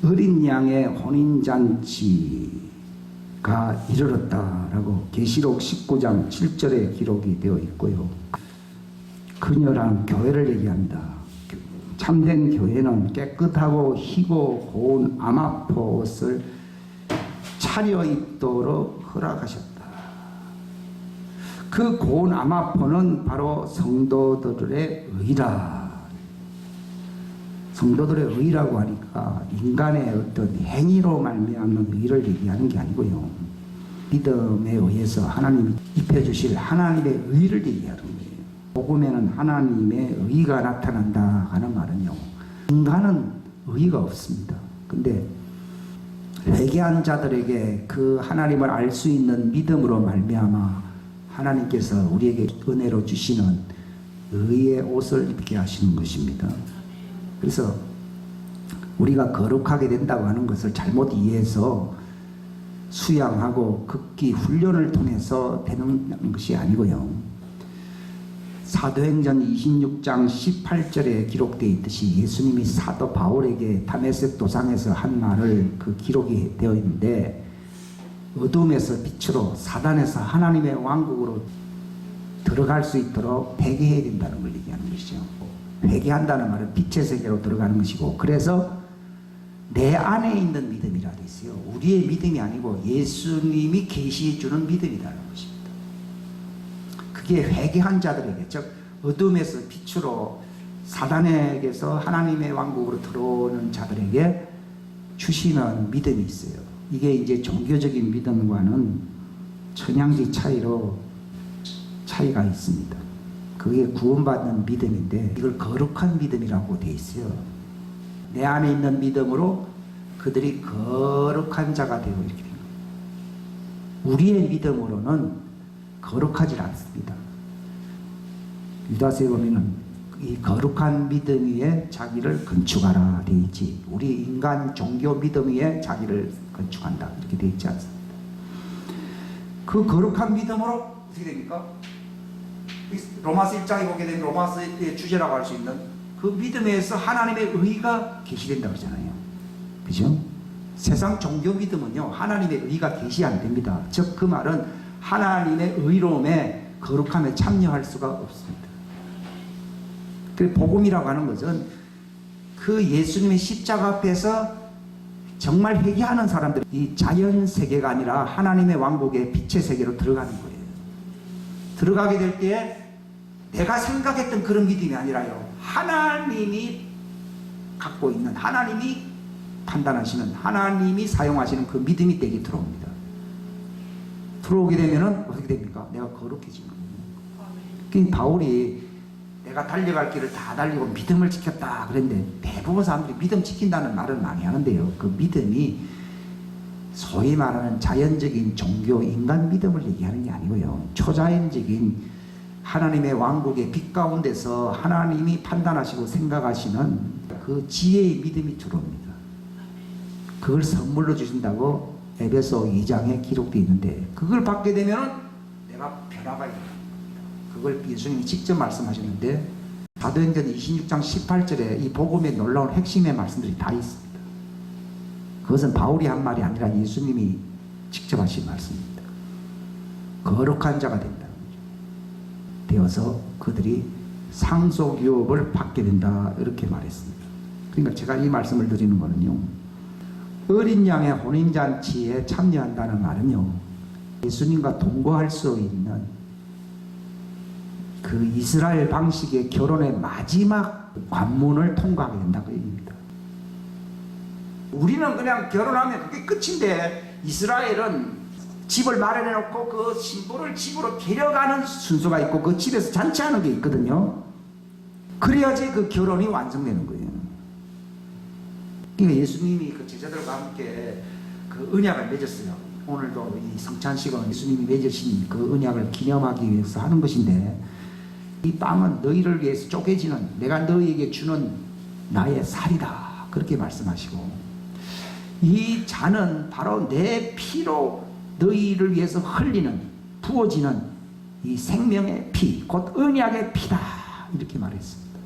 어린 양의 혼인잔치가 이르렀다라고 계시록 19장 7절에 기록이 되어 있고요. 그녀란 교회를 얘기합니다. 참된 교회는 깨끗하고 희고 고운 아마포 옷을 차려입도록 허락하셨다. 그 고운 아마포는 바로 성도들의 의라. 성도들의 의라고 하니까 인간의 어떤 행위로 말미암는 의를 얘기하는 게 아니고요. 믿음에 의해서 하나님이 입혀주실 하나님의 의를 얘기하는 거예요. 복음에는 하나님의 의가 나타난다 하는 말은요, 인간은 의가 없습니다. 근데 회개한 자들에게 그 하나님을 알 수 있는 믿음으로 말미암아 하나님께서 우리에게 은혜로 주시는 의의 옷을 입게 하시는 것입니다. 그래서 우리가 거룩하게 된다고 하는 것을 잘못 이해해서 수양하고 극기 훈련을 통해서 되는 것이 아니고요. 사도행전 26장 18절에 기록되어 있듯이 예수님이 사도 바울에게 다메섹 도상에서 한 말을 그 기록이 되어 있는데, 어둠에서 빛으로 사단에서 하나님의 왕국으로 들어갈 수 있도록 회개해야 된다는 걸 얘기하는 것이죠. 회개한다는 말은 빛의 세계로 들어가는 것이고, 그래서 내 안에 있는 믿음이라 돼 있어요. 우리의 믿음이 아니고 예수님이 계시해 주는 믿음이라는 것입니다. 그게 회개한 자들에게, 즉 어둠에서 빛으로 사단에게서 하나님의 왕국으로 들어오는 자들에게 주시는 믿음이 있어요. 이게 이제 종교적인 믿음과는 천양지 차이가 있습니다. 그게 구원받는 믿음인데, 이걸 거룩한 믿음이라고 돼 있어요. 내 안에 있는 믿음으로 그들이 거룩한 자가 되고 이렇게 됩니다. 우리의 믿음으로는 거룩하지 않습니다. 유다서에 보면은 이 거룩한 믿음 위에 자기를 건축하라 되어 있지, 우리 인간 종교 믿음 위에 자기를 건축한다 이렇게 되어 있지 않습니다. 그 거룩한 믿음으로 어떻게 됩니까? 로마서 1장에 보게 되면 로마서의 주제라고 할 수 있는 그 믿음에서 하나님의 의가 계시된다고 그러잖아요. 그죠? 세상 종교 믿음은요, 하나님의 의가 계시 안 됩니다. 즉 그 말은 하나님의 의로움에 거룩함에 참여할 수가 없습니다. 그 복음이라고 하는 것은 그 예수님의 십자가 앞에서 정말 회개하는 사람들이 이 자연 세계가 아니라 하나님의 왕국의 빛의 세계로 들어가는 거예요. 들어가게 될 때에 내가 생각했던 그런 믿음이 아니라요, 하나님이 갖고 있는, 하나님이 판단하시는, 하나님이 사용하시는 그 믿음이 내게 들어옵니다. 들어오게 되면은 어떻게 됩니까? 내가 거룩해지는 거예요. 그러니까 바울이 내가 달려갈 길을 다 달리고 믿음을 지켰다 그랬는데, 대부분 사람들이 믿음 지킨다는 말은 많이 하는데요, 그 믿음이 소위 말하는 자연적인 종교 인간 믿음을 얘기하는 게 아니고요, 초자연적인 하나님의 왕국의 빛 가운데서 하나님이 판단하시고 생각하시는 그 지혜의 믿음이 들어옵니다. 그걸 선물로 주신다고 에베소 2장에 기록되어 있는데, 그걸 받게 되면 내가 변화가 일어납니다. 그걸 예수님이 직접 말씀하셨는데, 사도행전 26장 18절에 이 복음의 놀라운 핵심의 말씀들이 다 있습니다. 그것은 바울이 한 말이 아니라 예수님이 직접 하신 말씀입니다. 거룩한 자가 된다는 거죠. 되어서 그들이 상속 유업을 받게 된다 이렇게 말했습니다. 그러니까 제가 이 말씀을 드리는 거는요, 어린 양의 혼인잔치에 참여한다는 말은요, 예수님과 동거할 수 있는 그 이스라엘 방식의 결혼의 마지막 관문을 통과하게 된다고 얘기합니다. 우리는 그냥 결혼하면 그게 끝인데, 이스라엘은 집을 마련해 놓고 그 신부를 집으로 데려가는 순서가 있고 그 집에서 잔치하는 게 있거든요. 그래야지 그 결혼이 완성되는 거예요. 그러니까 예수님이 그 제자들과 함께 그 언약을 맺었어요. 오늘도 이 성찬식은 예수님이 맺으신 그 언약을 기념하기 위해서 하는 것인데, 이 빵은 너희를 위해서 쪼개지는, 내가 너희에게 주는 나의 살이다 그렇게 말씀하시고, 이 잔은 바로 내 피로 너희를 위해서 흘리는, 부어지는 이 생명의 피, 곧 언약의 피다 이렇게 말했습니다.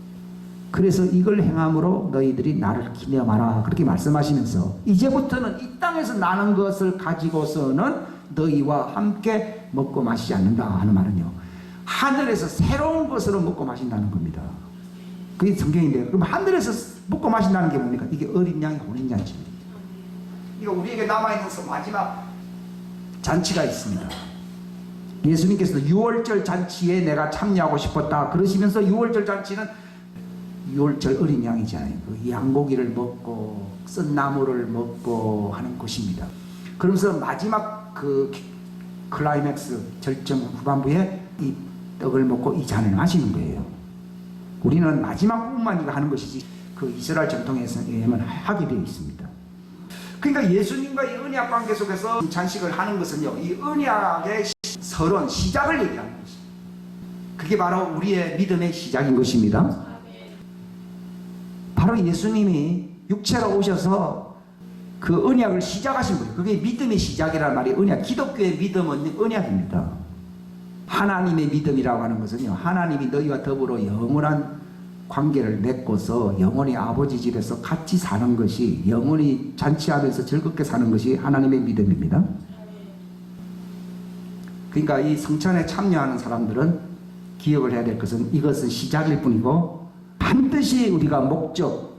그래서 이걸 행함으로 너희들이 나를 기념하라 그렇게 말씀하시면서 이제부터는 이 땅에서 나는 것을 가지고서는 너희와 함께 먹고 마시지 않는다 하는 말은요, 하늘에서 새로운 것으로 먹고 마신다는 겁니다. 그게 성경인데요. 그럼 하늘에서 먹고 마신다는 게 뭡니까? 이게 어린 양의 혼인잔치입니다. 이거 우리에게 남아있는 마지막 잔치가 있습니다. 예수님께서도 유월절 잔치에 내가 참여하고 싶었다 그러시면서, 유월절 잔치는 유월절 어린 양이잖아요. 그 양고기를 먹고 쓴 나물을 먹고 하는 것입니다. 그러면서 마지막 그 클라이맥스 절정 후반부에 이 떡을 먹고 이 잔을 마시는 거예요. 우리는 마지막 부분만 이거 하는 것이지 그 이스라엘 전통에서 의하면 하게 되어 있습니다. 그러니까 예수님과 이 언약 관계 속에서 잔식을 하는 것은요, 이 언약의 서론, 시작을 얘기하는 것입니다. 그게 바로 우리의 믿음의 시작인 것입니다. 바로 예수님이 육체로 오셔서 그 언약을 시작하신 거예요. 그게 믿음의 시작이라는 말이 언약, 기독교의 믿음은 언약입니다. 하나님의 믿음이라고 하는 것은요, 하나님이 너희와 더불어 영원한 관계를 맺고서 영원히 아버지 집에서 같이 사는 것이, 영원히 잔치하면서 즐겁게 사는 것이 하나님의 믿음입니다. 그러니까 이 성찬에 참여하는 사람들은 기억을 해야 될 것은, 이것은 시작일 뿐이고 반드시 우리가 목적,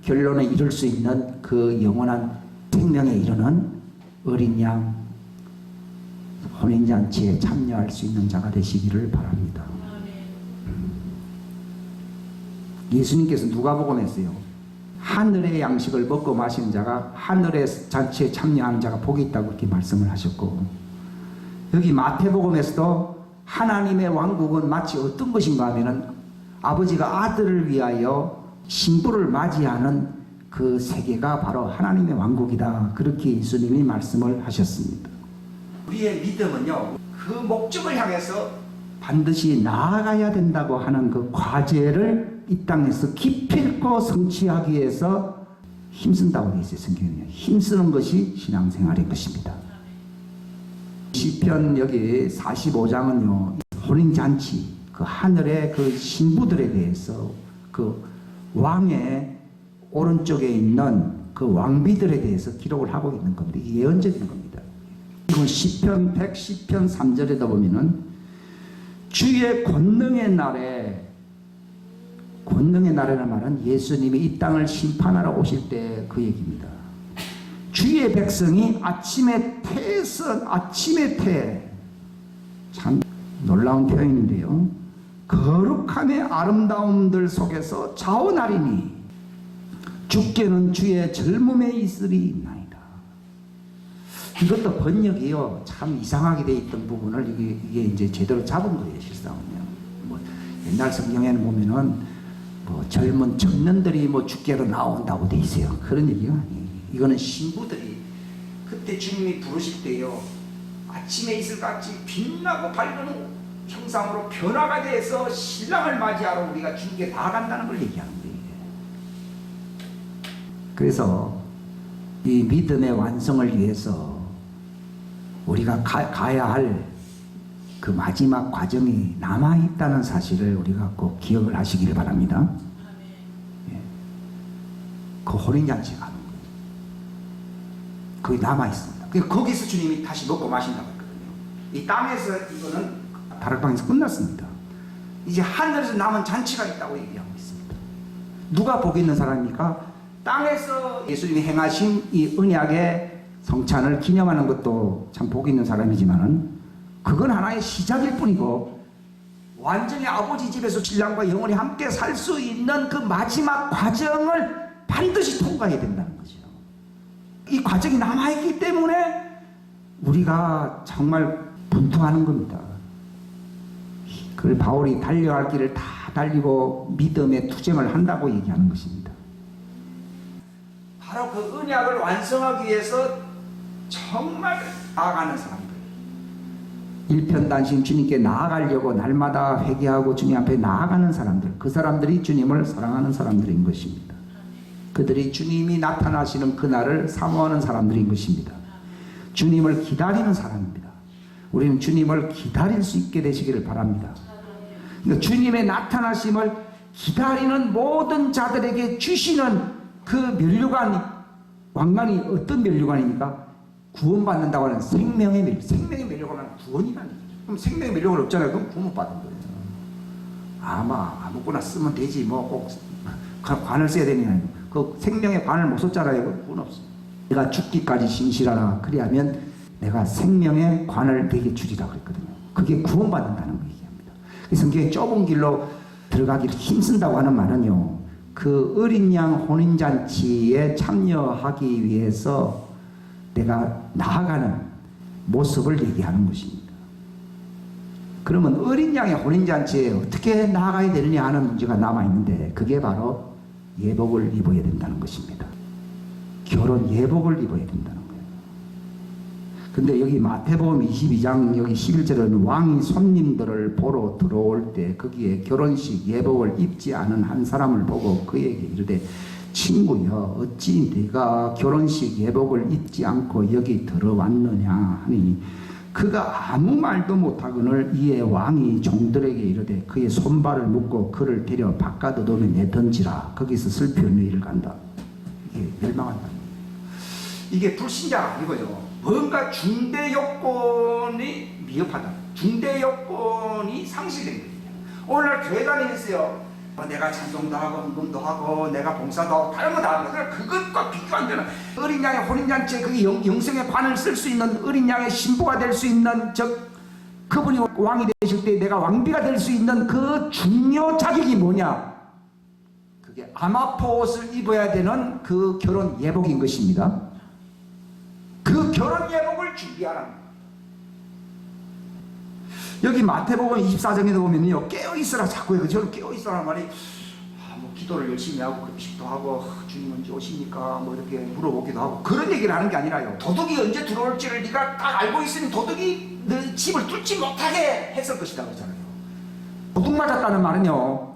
결론에 이룰 수 있는 그 영원한 생명에 이르는 어린 양 혼인잔치에 참여할 수 있는 자가 되시기를 바랍니다. 예수님께서 누가복음에서요, 하늘의 양식을 먹고 마시는 자가, 하늘의 잔치에 참여하는 자가 복이 있다고 그렇게 말씀을 하셨고, 여기 마태복음에서도 하나님의 왕국은 마치 어떤 것인가 하면은 아버지가 아들을 위하여 신부를 맞이하는 그 세계가 바로 하나님의 왕국이다, 그렇게 예수님이 말씀을 하셨습니다. 우리의 믿음은요, 그 목적을 향해서 반드시 나아가야 된다고 하는 그 과제를 이 땅에서 기필코 성취하기 위해서 힘쓴다고 되어 있어요. 성경에는요, 힘쓰는 것이 신앙생활인 것입니다. 시편 여기 45장은요 혼인잔치, 그 하늘의 그 신부들에 대해서, 그 왕의 오른쪽에 있는 그 왕비들에 대해서 기록을 하고 있는 겁니다. 이게 예언적인 겁니다. 이건 시편 110편 3절에다 보면은 주의 권능의 날에, 권능의 날이라는 말은 예수님이 이 땅을 심판하러 오실 때 그 얘기입니다. 주의 백성이 아침에 태선, 아침에 태, 참 놀라운 표현인데요, 거룩함의 아름다움들 속에서 자원하리니 주께는 주의 젊음에 있으리 있나이다. 이것도 번역이요, 참 이상하게 돼 있던 부분을 이게 이제 제대로 잡은 거예요. 실상은요, 뭐 옛날 성경에는 보면은 뭐 젊은 청년들이 뭐 주께로 나온다고 돼 있어요. 그런 얘기가 아니에요. 이거는 신부들이 그때 주님이 부르실 때요, 아침에 이슬같이 빛나고 밝은 형상으로 변화가 돼서 신랑을 맞이하러 우리가 주님께 나아간다는 걸 얘기하는 거예요. 그래서 이 믿음의 완성을 위해서 우리가 가야 할 그 마지막 과정이 남아있다는 사실을 우리가 꼭 기억을 하시기를 바랍니다. 예. 그 혼인잔치가 하는 거예요. 그게 남아있습니다. 거기서 주님이 다시 먹고 마신다고 했거든요. 이 땅에서 이거는 다락방에서 끝났습니다. 이제 하늘에서 남은 잔치가 있다고 얘기하고 있습니다. 누가 복 있는 사람입니까? 땅에서 예수님이 행하신 이 언약의 성찬을 기념하는 것도 참 복 있는 사람이지만은, 그건 하나의 시작일 뿐이고 완전히 아버지 집에서 신랑과 영원히 함께 살 수 있는 그 마지막 과정을 반드시 통과해야 된다는 거죠. 이 과정이 남아있기 때문에 우리가 정말 분투하는 겁니다. 그걸 바울이 달려갈 길을 다 달리고 믿음의 투쟁을 한다고 얘기하는 것입니다. 바로 그 언약을 완성하기 위해서 정말 나아가는 사람들, 일편단심 주님께 나아가려고 날마다 회개하고 주님 앞에 나아가는 사람들, 그 사람들이 주님을 사랑하는 사람들인 것입니다. 그들이 주님이 나타나시는 그날을 사모하는 사람들인 것입니다. 주님을 기다리는 사람입니다. 우리는 주님을 기다릴 수 있게 되시기를 바랍니다. 그러니까 주님의 나타나심을 기다리는 모든 자들에게 주시는 그 면류관, 왕관이 어떤 면류관입니까? 구원받는다고 하는 생명의 면류, 생명의 면류관은 구원이라는 얘기죠. 그럼 생명의 면류관 없잖아요. 그럼 구원받은 거예요. 아무거나 쓰면 되지 뭐 꼭 관을 써야 되느냐. 그 생명의 관을 못 썼잖아요. 그건 없어. 내가 죽기까지 신실하라. 그리하면 내가 생명의 관을 내게 주리라 그랬거든요. 그게 구원받는다는 거 얘기합니다. 성경에 좁은 길로 들어가기를 힘쓴다고 하는 말은요, 그 어린 양 혼인잔치에 참여하기 위해서 내가 나아가는 모습을 얘기하는 것입니다. 그러면 어린 양의 혼인잔치에 어떻게 나아가야 되느냐 하는 문제가 남아있는데, 그게 바로 예복을 입어야 된다는 것입니다. 결혼 예복을 입어야 된다는 거예요. 근데 여기 마태복음 22장 여기 11절은 왕이 손님들을 보러 들어올 때 거기에 결혼식 예복을 입지 않은 한 사람을 보고 그에게 이르되, 친구여, 어찌 네가 결혼식 예복을 입지 않고 여기 들어왔느냐 하니, 그가 아무 말도 못하거늘 이에 왕이 종들에게 이르되 그의 손발을 묶고 그를 데려 바깥 어둠에 내던지라. 거기서 슬피 흘리는 일을 간다. 이게 멸망한다. 이게 불신자가 아니고요, 뭔가 중대 요건이 미흡하다, 중대 요건이 상실된 거예요. 오늘날 교회 다니면서요, 내가 찬송도 하고 헌금도 하고 내가 봉사도 하고 다른 거 다 하고, 그것과 비교 안 되는 어린 양의 혼인잔치에 그게 영생의 관을 쓸 수 있는, 어린 양의 신부가 될 수 있는, 그분이 왕이 되실 때 내가 왕비가 될 수 있는 그 중요 자격이 뭐냐? 그게 아마포 옷을 입어야 되는 그 결혼 예복인 것입니다. 그 결혼 예복을 준비하라는 거예요. 여기 마태복음 24장에도 보면요, 깨어있으라 자꾸 해요. 저는 깨어있으라는 말이 뭐 기도를 열심히 하고 금식도 하고 주님 언제 오십니까 뭐 이렇게 물어보기도 하고 그런 얘기를 하는 게 아니라요, 도둑이 언제 들어올지를 네가 딱 알고 있으니 도둑이 너 집을 뚫지 못하게 했을 것이다 그러잖아요. 도둑 맞았다는 말은요,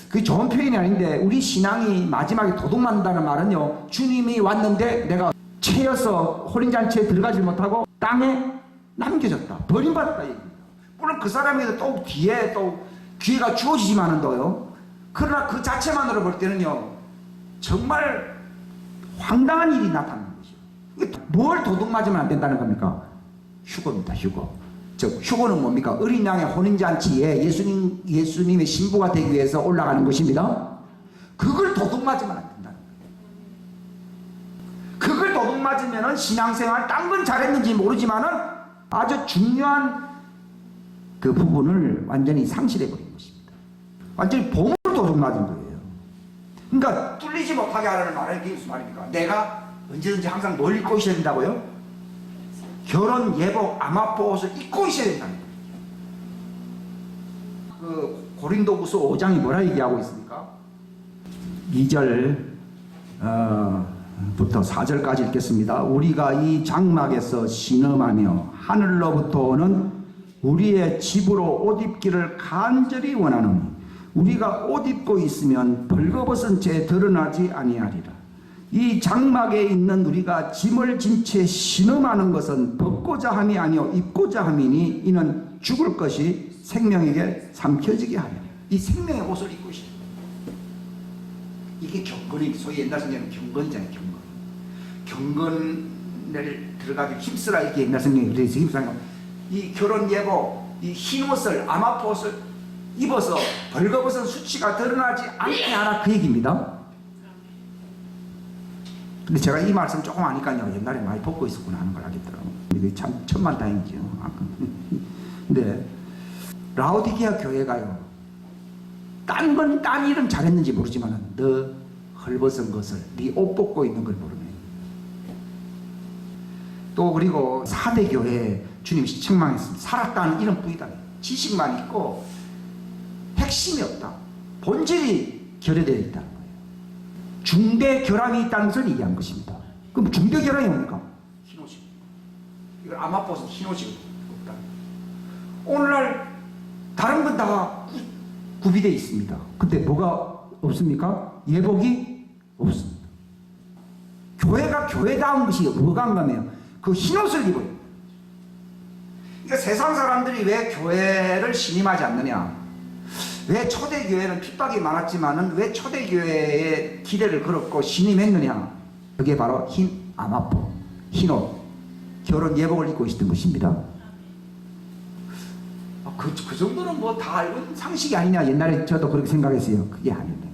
그게 좋은 표현이 아닌데, 우리 신앙이 마지막에 도둑 맞는다는 말은요, 주님이 왔는데 내가 채여서 혼인잔치에 들어가지 못하고 땅에 남겨졌다, 버림받았다 얘기입니다. 물론 그 사람에게 또 뒤에 또 기회가 주어지지만은도요, 그러나 그 자체만으로 볼 때는요, 정말 황당한 일이 나타나는 거죠. 뭘 도둑 맞으면 안 된다는 겁니까? 휴거입니다, 휴거. 즉 휴거는 뭡니까? 어린 양의 혼인잔치에 예수님의 신부가 되기 위해서 올라가는 것입니다. 그걸 도둑 맞으면 안 된다는 거예요. 그걸 도둑 맞으면은 신앙생활 딴 건 잘했는지 모르지만은 아주 중요한 그 부분을 완전히 상실해버린 것입니다. 완전히 보물 도둑 맞은 거예요. 그러니까 뚫리지 못하게 하라는 말은 이게 무슨 말입니까? 내가 언제든지 항상 뭘 입고 있어야 된다고요? 결혼 예복 아마포 옷을 입고 있어야 된다는 거예요. 그 고린도후서 5장이 뭐라 얘기하고 있습니까? 2절 부터 4절까지 읽겠습니다. 우리가 이 장막에서 신음하며 하늘로부터 오는 우리의 집으로 옷 입기를 간절히 원하노니 우리가 옷 입고 있으면 벌거벗은 채 드러나지 아니하리라. 이 장막에 있는 우리가 짐을 진 채 신음하는 것은 벗고자 함이 아니요 입고자 함이니 이는 죽을 것이 생명에게 삼켜지게 하리라. 이 생명의 옷을 입고 있어요. 이게 경건이, 소위 옛날 성경에는 경건이잖아요. 경건을 들어가기 힘쓰라 이렇게 옛날 성경에 그래서 힘쓰라. 이 결혼 예복, 이 흰 옷을 아마포 옷을 입어서 벌거벗은 수치가 드러나지 않게 하라 그 얘기입니다. 근데 제가 이 말씀 조금 하니까요, 옛날에 많이 벗고 있었구나 하는 걸 알겠더라고요. 이게 참 천만다행이죠. 근데 라오디게아 교회가요, 딴 일은 잘했는지 모르지만 너 헐벗은 것을, 네 옷 벗고 있는 걸 모르네. 또 그리고 4대 교회에 주님이 책망했습니다. 살았다는 이런 뿌이다. 지식만 있고 핵심이 없다. 본질이 결여되어 있다는 거예요. 중대 결함이 있다는 것을 얘기한 것입니다. 그럼 중대 결함이 뭡니까? 흰옷이. 이걸 아마포서 흰옷이 없다. 오늘날 다른 건 다 구비되어 있습니다. 근데 뭐가 없습니까? 예복이 없습니다. 교회가 교회다운 것이 뭐가 한 거면 그 흰옷을 입어요. 그러니까 세상 사람들이 왜 교회를 신임하지 않느냐? 왜 초대교회는 핍박이 많았지만은 왜 초대교회에 기대를 걸었고 신임했느냐? 그게 바로 흰 아마포, 흰옷, 결혼 예복을 입고 있었던 것입니다. 그 정도는 뭐 다 알고 상식이 아니냐? 옛날에 저도 그렇게 생각했어요. 그게 아닙니다.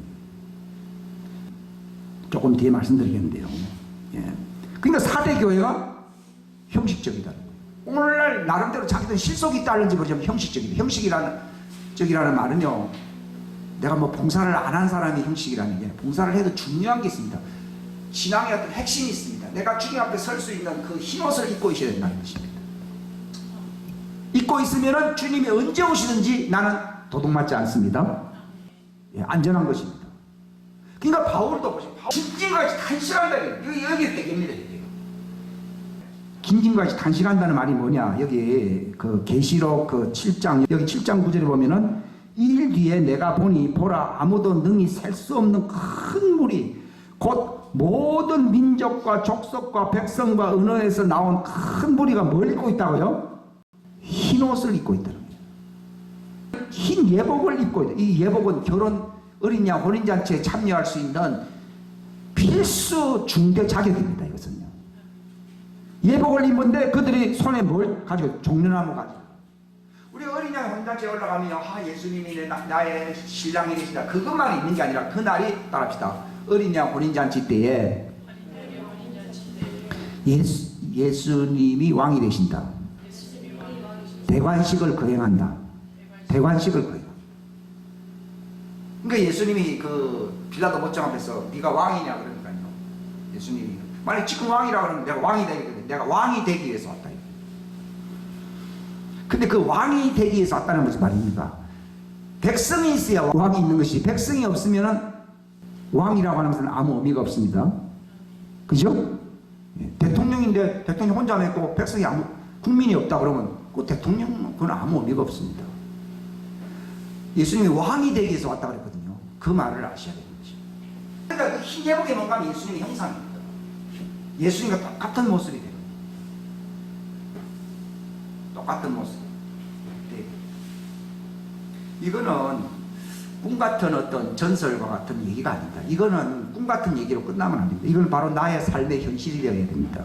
조금 뒤에 말씀드리겠는데요. 예. 그러니까 4대 교회가 형식적이다. 오늘날 나름대로 자기들 실속이 있다는지 모르지만 형식적이다. 형식이라는 말은요, 내가 뭐 봉사를 안 한 사람이 형식이라는 게, 봉사를 해도 중요한 게 있습니다. 신앙의 어떤 핵심이 있습니다. 내가 주님 앞에 설 수 있는 그 흰옷을 입고 있어야 된다는 것입니다. 입고 있으면 주님이 언제 오시는지 나는 도둑맞지 않습니다. 예, 안전한 것입니다. 그러니까 바울도 보시면 김진같이 탄식한다. 여기 되겠습니다. 김진같이 탄식한다는 말이 뭐냐? 여기 그 계시록 그 7장 여기 7장 9절에 보면은 이일 뒤에 내가 보니 보라 아무도 능히 셀 수 없는 큰 물이 곧 모든 민족과 족속과 백성과 언어에서 나온 큰 무리가 뭘 입고 있다고요? 흰 옷을 입고 있다는 거예요. 흰 예복을 입고 있다. 이 예복은 결혼 어린 양 혼인잔치에 참여할 수 있는 필수 중대 자격입니다. 이것은요. 예복을 입는데 그들이 손에 뭘 가지고 종려나무 가지고. 우리 어린 양 혼인잔치에 올라가면 예수님이 나의 신랑이 되시다. 그것만 있는 게 아니라 그날이 따라합시다. 어린 양 혼인잔치 때에 예수님이 왕이 되신다. 대관식을 거행한다. 대관식을 거행. 그러니까 예수님이 그 빌라도 못장 앞에서 네가 왕이냐 그러니까요. 예수님이 만약 지금 왕이라 그러면 내가 왕이 되거든. 내가 왕이 되기 위해서 왔다. 근데 그 왕이 되기 위해서 왔다는 것이 말입니까? 백성이 있어야 왕이 있는 것이, 백성이 없으면 왕이라고 하는 것은 아무 의미가 없습니다. 그죠? 대통령인데 대통령 혼자 있고 백성이 국민이 없다 그러면 그 대통령은 그건 아무 의미가 없습니다. 예수님이 왕이 되기 위해서 왔다 그랬거든요. 그 말을 아셔야 되는 것이죠. 그러니까 그 흰 예복에 뭔가 하면 예수님의 형상입니다. 예수님과 똑같은 모습이 돼요. 똑같은 모습. 네. 이거는 꿈 같은 어떤 전설과 같은 얘기가 아닙니다. 이거는 꿈 같은 얘기로 끝나면 안 됩니다. 이건 바로 나의 삶의 현실이 되어야 됩니다.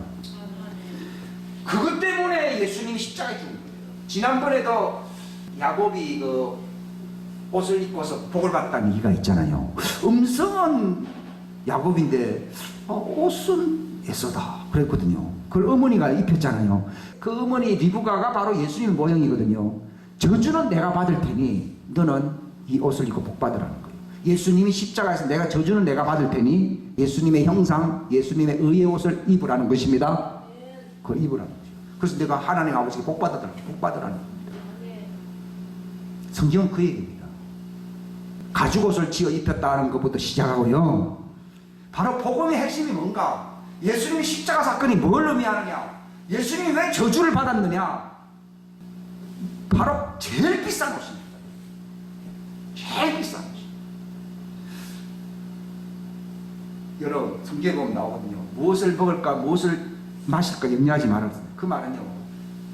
그것 때문에 예수님이 십자가에 죽은 거예요. 지난번에도 야곱이 그 옷을 입고서 복을 받았다는 얘기가 있잖아요. 음성은 야곱인데 옷은 에서다 그랬거든요. 그걸 어머니가 입혔잖아요. 그 어머니 리브가가 바로 예수님 모형이거든요. 저주는 내가 받을 테니 너는 이 옷을 입고 복 받으라는 거예요. 예수님이 십자가에서 저주는 내가 받을 테니 예수님의 형상, 예수님의 의의 옷을 입으라는 것입니다. 그걸 입으라는 거죠. 그래서 내가 하나님 아버지께 복 받으라는 겁니다. 성경은 그 얘기입니다. 가죽옷을 지어 입혔다는 것부터 시작하고요. 바로 복음의 핵심이 뭔가? 예수님의 십자가 사건이 뭘 의미하느냐? 예수님이 왜 저주를 받았느냐? 바로 제일 비싼 옷입니다. 제일 비싼 옷. 여러분 성경에 보면 나오거든요. 무엇을 먹을까 무엇을 마실까 염려하지 말아라. 그 말은요,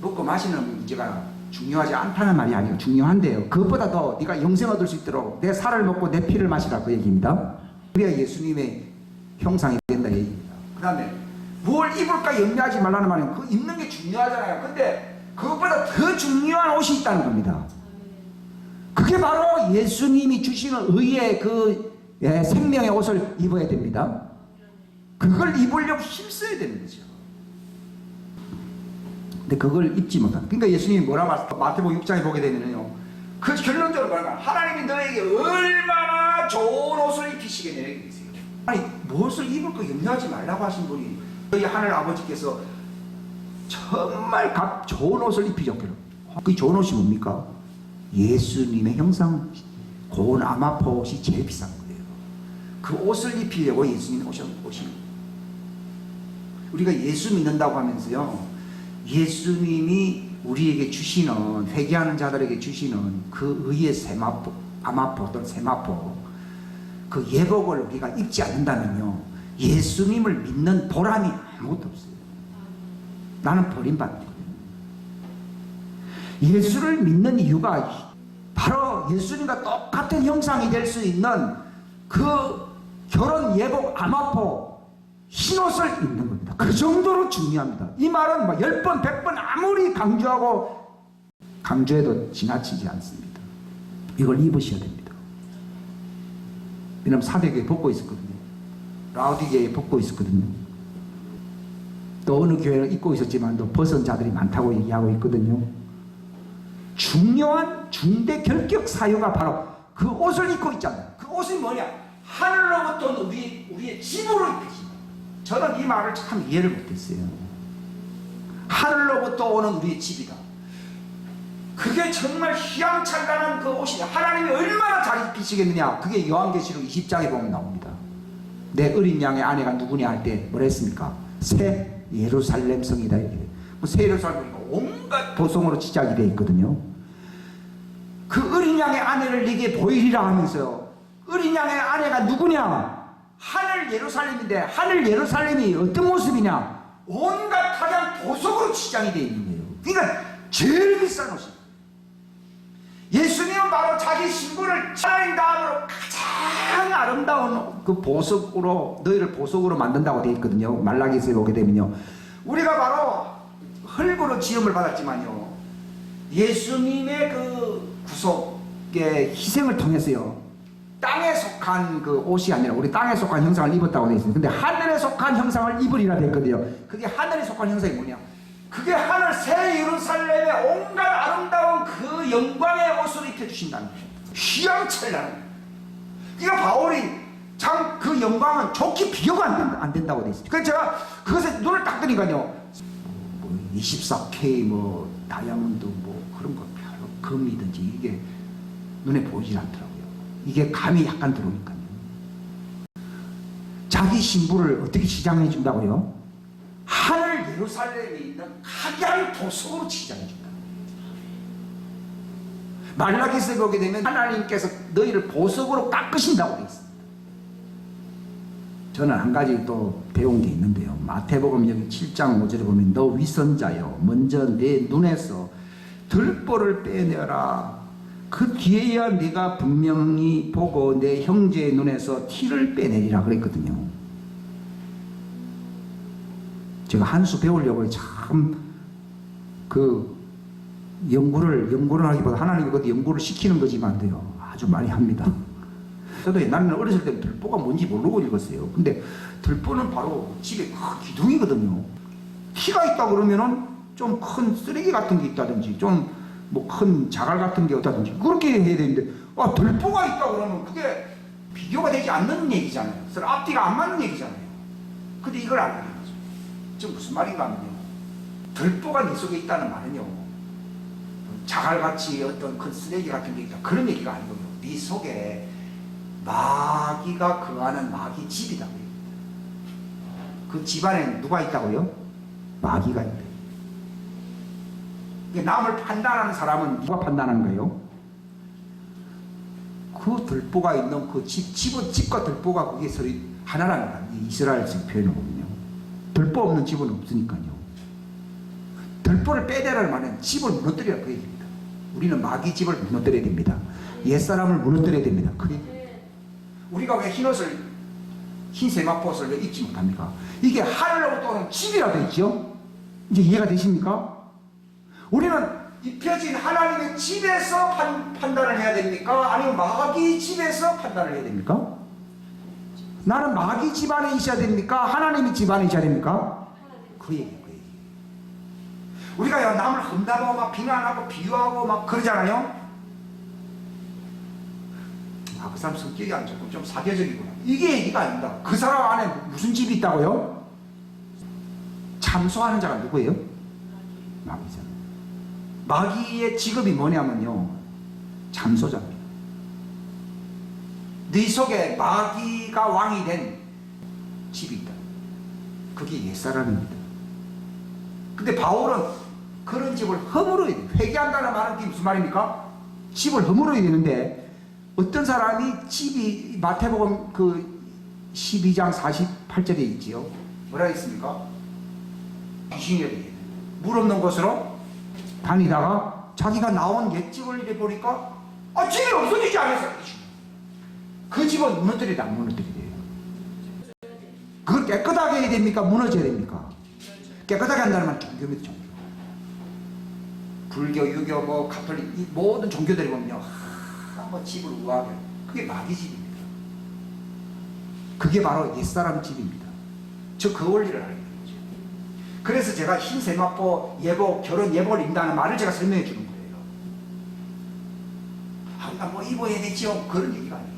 먹고 마시는 문제가 중요하지 않다는 말이 아니고 중요한데요. 그것보다 더 네가 영생 얻을 수 있도록 내 살을 먹고 내 피를 마시라 그 얘기입니다. 그래야 예수님의 형상이 된다 얘기입니다. 그 다음에 뭘 입을까 염려하지 말라는 말은 그 입는 게 중요하잖아요. 근데 그것보다 더 중요한 옷이 있다는 겁니다. 그게 바로 예수님이 주시는 의의 그 생명의 옷을 입어야 됩니다. 그걸 입으려고 힘써야 되는 거죠. 근데 그걸 입지 못한. 그러니까 예수님이 뭐라 말씀? 마태복음 6장에 보게 되면요, 그 결론적으로 말하면 하나님이 너에게 얼마나 좋은 옷을 입히시겠냐 얘기했어요. 아니 무엇을 입을 거 염려하지 말라고 하신 분이 너희 하늘 아버지께서 정말 좋은 옷을 입히죠. 그 좋은 옷이 뭡니까? 예수님의 형상, 고운 아마포 옷이 제일 비싼 거예요. 그 옷을 입히려고 예수님이 오신 거예요. 우리가 예수 믿는다고 하면서요, 예수님이 우리에게 주시는, 회개하는 자들에게 주시는 그 의의 세마포, 아마포 또는 세마포, 그 예복을 우리가 입지 않는다면요, 예수님을 믿는 보람이 아무것도 없어요. 나는 버림받거든요. 예수를 믿는 이유가 바로 바로 예수님과 똑같은 형상이 될 수 있는 그 결혼 예복 암화포 흰옷을 입는 겁니다. 그 정도로 중요합니다. 이 말은 뭐 10번 100번 아무리 강조해도 지나치지 않습니다. 이걸 입으셔야 됩니다. 왜냐하면 사대교회 벗고 있었거든요. 라우디게에 벗고 있었거든요. 또 어느 교회는 입고 있었지만 또 벗은 자들이 많다고 얘기하고 있거든요. 중요한 중대 결격 사유가 바로 그 옷을 입고 있잖아요. 그 옷이 뭐냐? 하늘로부터 우리의 집으로 입히신다. 저는 이 말을 참 이해를 못했어요. 하늘로부터 오는 우리의 집이다. 그게 정말 휘황찬란한 그 옷이냐. 하나님이 얼마나 잘 입히시겠느냐. 그게 요한계시록 20장에 보면 나옵니다. 내 어린 양의 아내가 누구냐 할 때 뭐라 했습니까? 새 예루살렘 성이다. 새 예루살렘이니까 온갖 도성으로 지작이 되어 있거든요. 그 어린 양의 아내를 네게 보이리라 하면서요. 어린 양의 아내가 누구냐? 하늘 예루살렘인데 하늘 예루살렘이 어떤 모습이냐? 온갖 가장 보석으로 치장이 되어 있는 거예요. 그러니까 제일 비싼 옷이에요. 예수님은 바로 자기 신분을 하나님 다음으로 가장 아름다운 그 보석으로 너희를 보석으로 만든다고 되어 있거든요. 말라기서에 보게 되면요. 우리가 바로 흙으로 지음을 받았지만요. 예수님의 그 구속의 희생을 통해서요. 땅에 속한 그 옷이 아니라 우리 땅에 속한 형상을 입었다고 되어 있습니다. 근데 하늘에 속한 형상을 입으리라 되어 있거든요. 그게 하늘에 속한 형상이 뭐냐? 그게 하늘 새 예루살렘의 온갖 아름다운 그 영광의 옷을 입혀주신다는 거예요. 휘황찬란한. 그러니까 바울이 참 그 영광은 좋게 비교가 안 된다고 되어 있습니다. 그래서 제가 그것에 눈을 딱 뜨니까요. 뭐 24K 뭐 다이아몬드 뭐 그런 거 별로 금이든지 이게 눈에 보이질 않더라고요. 이게 감이 약간 들어오니까요. 자기 신부를 어떻게 치장해 준다고요? 하늘 예루살렘에 있는 가장 보석으로 치장해 준다. 말라기서에 보게 되면 하나님께서 너희를 보석으로 깎으신다고 되어 있습니다. 저는 한 가지 또 배운 게 있는데요. 마태복음 여기 7장 5절에 보면 너 위선자여 먼저 내 눈에서 들보를 빼내라. 그 뒤에야 네가 분명히 보고 내 형제의 눈에서 티를 빼내리라 그랬거든요. 제가 한 수 배우려고 참 그 연구를 하기보다 하나님이 그것도 연구를 시키는 거지만 돼요. 아주 많이 합니다. 저도 옛날에는 어렸을 때 들보가 뭔지 모르고 읽었어요. 근데 들보는 바로 집에 큰 기둥이거든요. 티가 있다 그러면은 좀 큰 쓰레기 같은 게 있다든지 좀 뭐 큰 자갈 같은 게 없다든지 그렇게 해야 되는데 들보가 있다 그러면 그게 비교가 되지 않는 얘기잖아요. 서로 앞뒤가 안 맞는 얘기잖아요. 근데 이걸 안 하는 거죠. 지금 무슨 말인가 하면요. 들보가 네 속에 있다는 말은요. 자갈같이 어떤 큰 쓰레기 같은 게 있다. 그런 얘기가 아니고요. 네 속에 마귀가 거하는 마귀 집이다. 그 집안에 누가 있다고요? 마귀가 있다. 남을 판단하는 사람은 누가 판단하는 거예요? 그 들보가 있는 그 집과 들보가 그게 서로 하나라는 거예요. 이스라엘식 표현을 보면요. 들보 없는 집은 없으니까요. 들보를 빼내라는 말은 집을 무너뜨리라 그 얘기입니다. 우리는 마귀 집을 무너뜨려야 됩니다. 옛사람을 무너뜨려야 됩니다. 우리가 왜 흰옷을 흰 세마포옷을 왜 입지 못합니까? 이게 하늘로부터 오는 집이라 되어 있죠. 이제 이해가 되십니까? 우리는 입혀진 하나님의 집에서 판단을 해야 됩니까? 아니면 마귀 집에서 판단을 해야 됩니까? 나는 마귀 집안에 있어야 됩니까? 하나님의 집안에 있어야 됩니까? 그 얘기예요. 그 얘기. 우리가 남을 험담하고 막 비난하고 비유하고 막 그러잖아요. 그 사람 성격이 안 좋고 좀 사교적이구나. 이게 얘기가 아닙니다. 그 사람 안에 무슨 집이 있다고요? 참소하는 자가 누구예요? 마귀잖아요. 마귀의 직업이 뭐냐면요. 참소자입니다. 네 속에 마귀가 왕이 된 집이 있다. 그게 옛사람입니다. 근데 바울은 그런 집을 허물어야 돼요. 회개한다는 말은 그게 무슨 말입니까? 집을 허물어야 되는데 어떤 사람이 집이 마태복음 그 12장 48절에 있지요. 뭐라 했습니까? 귀신이 물 없는 곳으로 다니다가 자기가 나온 옛집을 이래 보니까 집이 없어지지 않았어. 그 집은 무너뜨리다 안 무너뜨리대요. 그걸 깨끗하게 해야 됩니까? 무너져야 됩니까? 깨끗하게 한다는 말은 종교입니다. 종교. 불교, 유교, 뭐 가톨릭 이 모든 종교들이 보면요, 뭐 집을 우아하게, 그게 마귀 집입니다. 그게 바로 옛사람 집입니다. 저 그 원리를 알게 되죠. 그래서 제가 흰 세마포 예복, 결혼 예복을 입는다는 말을 제가 설명해 주는 거예요. 나 뭐 입어야 되지요? 그런 얘기가 아니에요.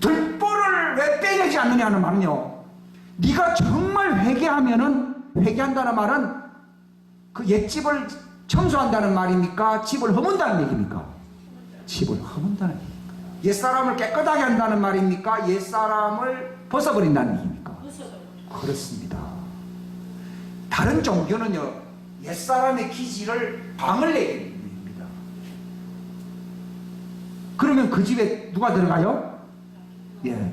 들보를 왜 빼내지 않느냐는 말은요, 네가 정말 회개한다는 말은 그 옛집을 청소한다는 말입니까? 집을 허문다는 얘기입니까? 집을 허문다는 얘기입니까? 옛사람을 깨끗하게 한다는 말입니까? 옛사람을 벗어버린다는 얘기입니까? 그렇습니다. 다른 종교는요, 옛사람의 기질을 방을 내게 됩니다. 그러면 그 집에 누가 들어가요? 예.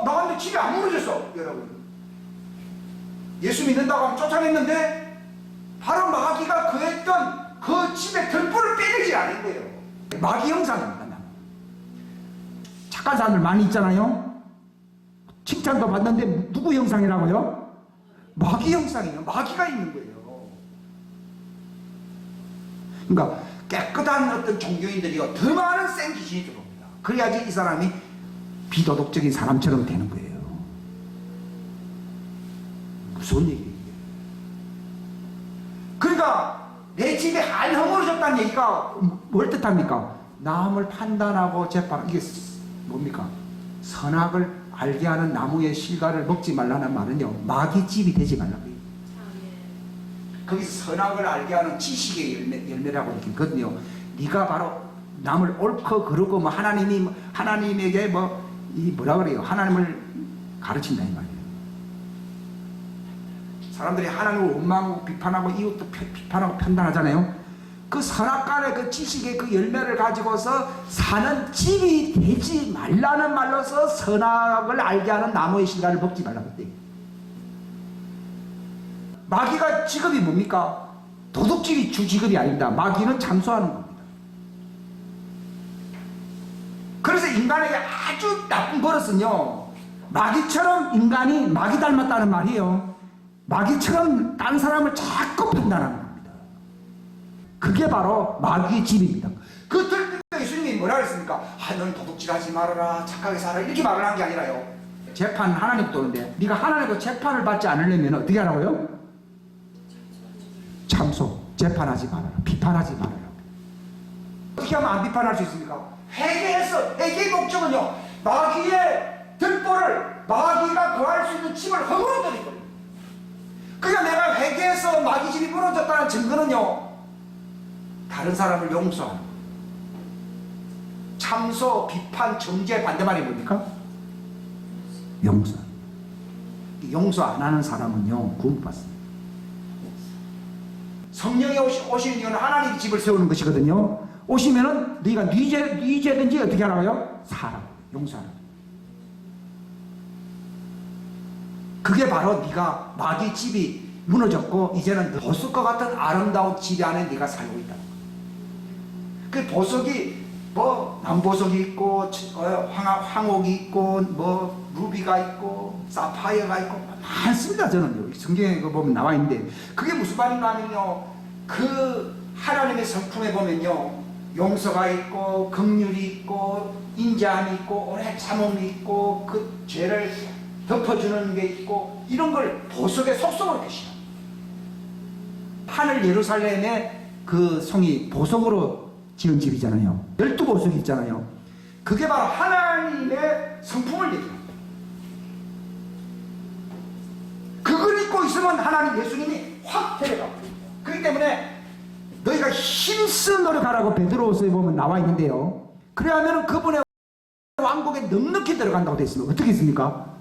나한테 집이 안 무너졌어, 여러분. 예수 믿는다고 하면 쫓아냈는데 바로 마귀가 그했던 그 집의 들보를 빼내지 않은 거예요. 마귀 형상입니다. 착한 사람들 많이 있잖아요. 칭찬도 받는데 누구 형상이라고요? 마귀 형상이에요. 마귀가 있는 거예요. 그러니까 깨끗한 어떤 종교인들이요, 더 많은 센 귀신이 들어옵니다. 그래야지 이 사람이 비도덕적인 사람처럼 되는 거예요. 무서운 얘기예요. 그러니까 내 집에 안 허물어졌다는 얘기가 뭘 뜻합니까? 남을 판단하고 재판하고, 이게 뭡니까? 선악을 알게 하는 나무의 실과를 먹지 말라는 말은요, 마귀 집이 되지 말라고요. 거기서 선악을 알게 하는 지식의 열매라고 이렇게 있거든요. 네가 바로 남을 옳고 그르고 뭐 하나님에게 뭐라 그래요? 하나님을 가르친다 이 말이에요. 사람들이 하나님을 원망하고 비판하고 이웃도 비판하고 판단하잖아요. 그 선악간의 그 지식의 그 열매를 가지고서 사는 집이 되지 말라는 말로서 선악을 알게 하는 나무의 실과를 먹지 말라고 했대요. 마귀가 직업이 뭡니까? 도둑질이 주 직업이 아닙니다. 마귀는 참소하는 겁니다. 그래서 인간에게 아주 나쁜 버릇은요, 마귀처럼 인간이 마귀 닮았다는 말이에요. 마귀처럼 다른 사람을 자꾸 판단하는 겁니다. 그게 바로 마귀의 집입니다. 그 들보에 예수님이 뭐라 그랬습니까? 너는 도둑질하지 말아라, 착하게 살아라, 이렇게 말을 한 게 아니라요. 재판 하나님부터 오는데 네가 하나님부터 재판을 받지 않으려면 어떻게 하라고요? 참소, 재판하지 말아라, 비판하지 말아라. 어떻게 하면 안 비판할 수 있습니까? 회개의 목적은요, 마귀의 들보를, 마귀가 거할 수 있는 집을 허물어뜨린 거예요. 그러니까 내가 회개해서 마귀 집이 무너졌다는 증거는요, 다른 사람을 용서하는 거예요. 참소, 비판, 정죄 반대말이 뭡니까? 용서. 용서 안 하는 사람은요, 구원받습니다. 성령이 오시는 이유는 하나님의 집을 세우는 것이거든요. 오시면은 네가 네 죄든지 어떻게 하라고요? 사라, 용서하라. 그게 바로 네가 마귀 집이 무너졌고 이제는 보석과 같은 아름다운 집 안에 네가 살고 있다. 그 보석이 뭐 남보석이 있고 황옥이 있고 뭐 루비가 있고 사파이어가 있고 많습니다. 저는 성경에 보면 나와 있는데, 그게 무슨 말인가 하면요, 그 하나님의 성품에 보면요, 용서가 있고 긍휼이 있고 인자함이 있고 오래 참음이 있고 그 죄를 덮어주는 게 있고, 이런 걸 보석의 속성으로 계시죠. 하늘 예루살렘의 그 성이 보석으로 지은 집이잖아요. 12보석이 있잖아요. 그게 바로 하나님의 성품을 얘기합니다. 그걸 잊고 있으면 하나님 예수님이 확 데려가고, 그렇기 때문에 너희가 힘써 노력하라고 베드로후서에 보면 나와 있는데요, 그래야면 그분의 왕국에 넉넉히 들어간다고 되어 있습니다. 어떻게 있습니까?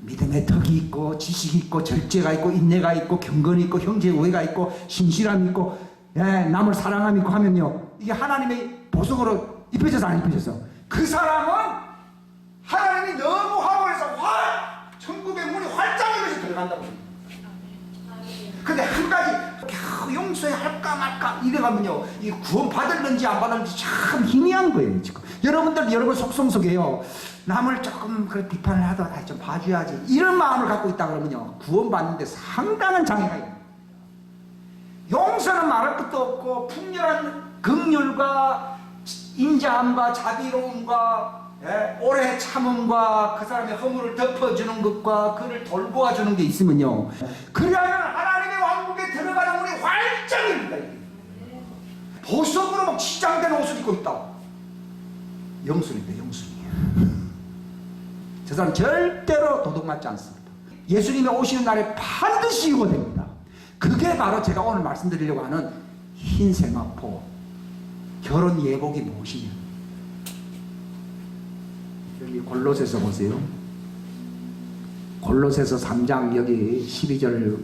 믿음의 덕이 있고 지식이 있고 절제가 있고 인내가 있고 경건이 있고 형제 우애가 있고 신실함이 있고 남을 사랑함이 있고 하면요, 이게 하나님의 보석으로 입혀져서 안 입혀져서, 그 사람은 하나님이 너무 화목해서 천국의 문이 활짝 열려서 들어간다고 합니다. 근데 한 가지 겨우 용서할까 말까 이래가면요, 이 구원 받을는지 안 받을는지 참 희미한 거예요 지금. 여러분들 여러분 속성속에요, 남을 조금 그 비판을 하더라도 좀 봐줘야지 이런 마음을 갖고 있다 그러면요, 구원 받는데 상당한 장애가 있어요. 용서는 말할 것도 없고 풍요한 긍휼과 인자함과 자비로움과 오래 참음과 그 사람의 허물을 덮어주는 것과 그를 돌보아주는 게 있으면요, 그러면 하나님의 왕국에 들어가는 문이 활짝입니다. 보석으로 막 치장된 옷을 입고 있다. 영순인데 영순이에요. 저 사람 절대로 도둑맞지 않습니다. 예수님이 오시는 날에 반드시 유고됩니다. 그게 바로 제가 오늘 말씀드리려고 하는 흰 세마포 결혼 예복이 무엇이냐. 여기 골로새서 보세요. 골로새서 3장 여기 12절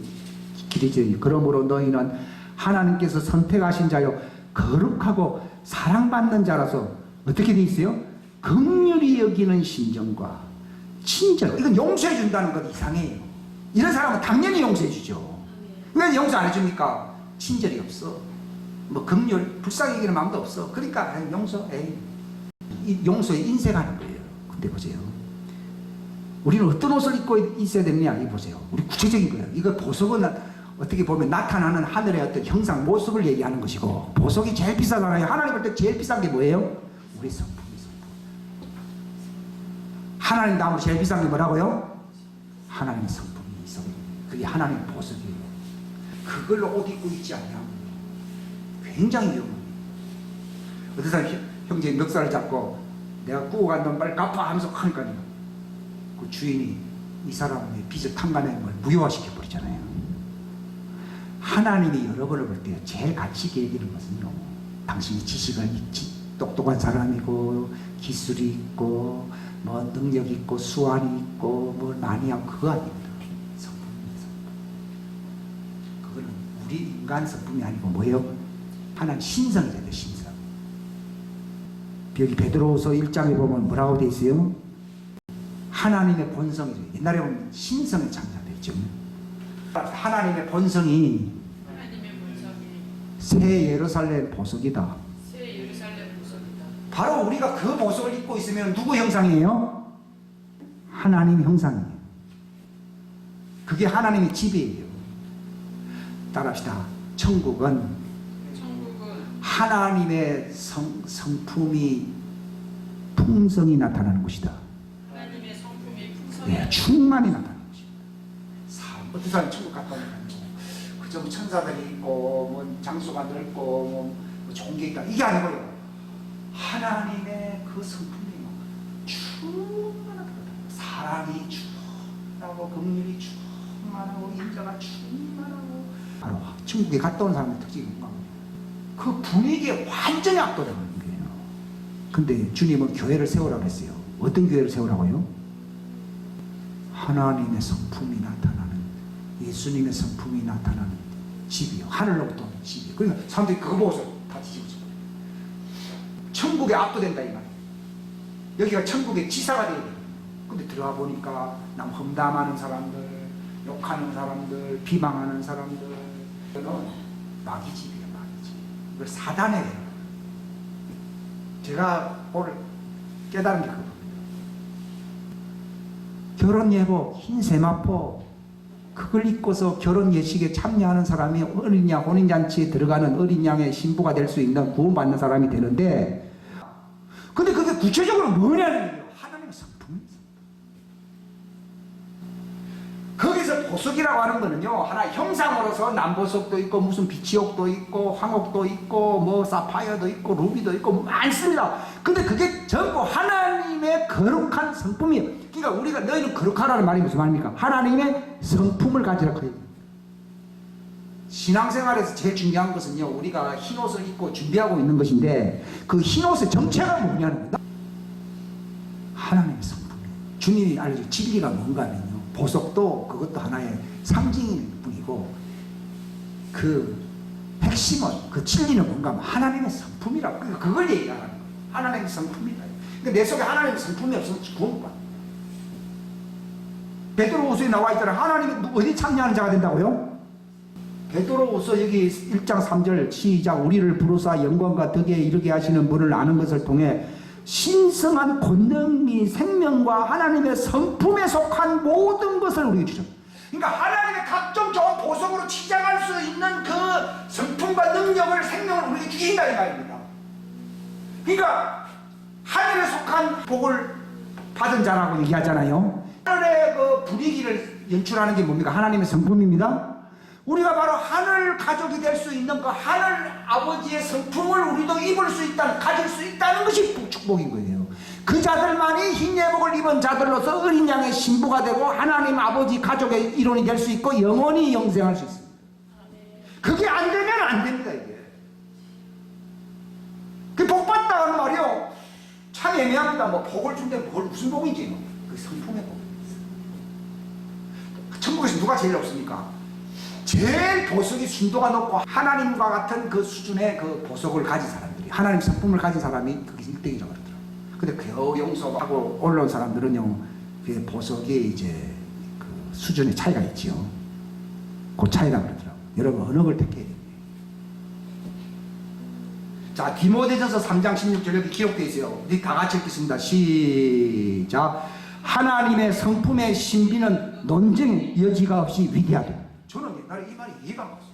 길이죠. 그러므로 너희는 하나님께서 선택하신 자요 거룩하고 사랑받는 자라서 어떻게 돼 있어요? 긍휼히 여기는 심정과 친절. 이건 용서해 준다는 것 이상해요. 이런 사람은 당연히 용서해 주죠. 왜 용서 안 해줍니까? 친절이 없어. 뭐 긍휼, 불쌍히 여기는 마음도 없어. 그러니까 용서, 이 용서에 인색하는 거예요. 근데 보세요, 우리는 어떤 옷을 입고 있어야 되느냐, 이 보세요. 우리 구체적인 거예요. 이거 보석은 어떻게 보면 나타나는 하늘의 어떤 형상, 모습을 얘기하는 것이고, 보석이 제일 비싸잖아요. 하나님 볼 때 제일 비싼 게 뭐예요? 우리 성품이. 하나님 다음으로 제일 비싼 게 뭐라고요? 하나님의 성품이 있어요. 그게 하나님의 보석이에요. 그걸로 옷 입고 있지 않냐면 굉장히 위험해요. 어떤 사람 형제 멱살을 잡고 내가 구워간 돈 빨리 갚아 하면서 하니까요, 그 주인이 이 사람의 빚을 탕감해 무효화시켜 버리잖아요. 하나님이 여러분을 볼 때 제일 가치 있게 여기는 것은요, 당신이 지식을 똑똑한 사람이고 기술이 있고 뭐 능력 있고 수완이 있고 뭘 많이 하고 그거 아닙니다. 성품입니다. 그거는 우리 인간 성품이 아니고 뭐예요? 하나님 신성이래요. 신성. 여기 베드로후서 1장에 보면 뭐라고 돼 있어요? 하나님의 본성이죠. 옛날에 보면 신성의 창조됐죠. 하나님의 본성이 새 예루살렘 보석이다. 바로 우리가 그 보석을 입고 있으면 누구 형상이에요? 하나님 형상이에요. 그게 하나님의 집이에요. 따라합시다. 천국은 하나님의 성품이 풍성이 나타나는 곳이다. 하나님의 성품이 풍성이 네, 충만히 나타나는 곳이다. 어떤 사람이 천국 갔다 오니까 그저 천사들이 있고 뭐 장소가 넓고 뭐 좋은 게 있다, 이게 아니고요, 하나님의 그 성품이 충만하다. 사랑이 충만하고 긍휼이 충만하고 인자가 충만하고, 바로 천국에 갔다 온 사람의 특징이 뭔가 그 분위기에 완전히 압도되는 거예요. 근데 주님은 교회를 세우라고 했어요. 어떤 교회를 세우라고요? 하나님의 성품이 나타나는, 예수님의 성품이 나타나는 집이요. 하늘로부터 오는 집이요. 그러니까 사람들이 그거 보고서 다 뒤집어져. 천국에 압도된다 이 말이에요. 여기가 천국의 지사가 되어야 돼요. 근데 들어가 보니까 남 험담하는 사람들, 욕하는 사람들, 비방하는 사람들은 마귀 집이에요. 마귀 집. 이걸 사단의, 제가 오늘 깨달은 게 그겁니다. 결혼 예복, 흰 세마포, 그걸 입고서 결혼 예식에 참여하는 사람이 어린 양 혼인잔치에 들어가는 어린 양의 신부가 될 수 있는, 구원받는 사람이 되는데, 근데 그게 구체적으로 뭐냐는 얘기예요. 하나님의 성품입니다. 거기서 보석이라고 하는 거는요, 하나 형상으로서 남보석도 있고 무슨 비치옥도 있고 황옥도 있고 뭐 사파이어도 있고 루비도 있고 많습니다. 근데 그게 전부 하나님의 거룩한 성품이에요. 그러니까 우리가 너희는 거룩하라는 말이 무슨 말입니까? 하나님의 성품을 가지라 그래요. 신앙생활에서 제일 중요한 것은요, 우리가 흰옷을 입고 준비하고 있는 것인데 그 흰옷의 정체가 뭐냐는 겁니다. 하나님의 성품이에요. 주님이 알려준 진리가 뭔가 하면요, 보석도 그것도 하나의 상징일 뿐이고, 그 핵심은, 그 진리는 뭔가 하면 하나님의 성품이라고, 그걸 얘기하는 거예요. 하나님의 성품이다. 그러니까 내 속에 하나님의 성품이 없으면 구원 못 받아요. 베드로후서에 나와 있잖아요. 하나님이 어디 참여하는 자가 된다고요? 베드로후서 여기 1장 3절 시작. 우리를 부르사 영광과 덕에 이르게 하시는 분을 아는 것을 통해 신성한 권능 및 생명과 하나님의 성품에 속한 모든 것을 우리에게 주셨다. 그러니까 하나님의 각종 좋은 보석으로 치장할 수 있는 그 성품과 능력을, 생명을 우리에게 주신다 이 말입니다. 그러니까 하늘에 속한 복을 받은 자라고 얘기하잖아요. 하늘의 그 분위기를 연출하는 게 뭡니까? 하나님의 성품입니다. 우리가 바로 하늘 가족이 될 수 있는 그 하늘 아버지의 성품을 우리도 입을 수 있다는, 가질 수 있다는 것이 축복인 거예요. 그 자들만이 흰 예복을 입은 자들로서 어린 양의 신부가 되고 하나님 아버지 가족의 일원이 될 수 있고 영원히 영생할 수 있습니다. 그게 안 되면 안 됩니다. 이게 그 복 받다 하는 말이요 참 애매합니다. 뭐 복을 준대 뭘 무슨 복인지 뭐. 그 성품의 복. 천국에서 누가 제일 높습니까? 제일 보석이 순도가 높고 하나님과 같은 그 수준의 그 보석을 가진 사람들이, 하나님 성품을 가진 사람이 그게 1등이라고 그러더라고요. 근데 겨우 용서하고 올라온 사람들은요, 그 보석이 이제 그 수준의 차이가 있지요. 그 차이라고 그러더라고요. 여러분, 어느 걸 택해야 됩니까? 자, 디모데전서 3장 16절 여기 기록되어 있어요. 우리 다 같이 읽겠습니다. 시작. 하나님의 성품의 신비는 논쟁 여지가 없이 위대하다. 저는 옛날에 이 말이 이해가 안 갔어요.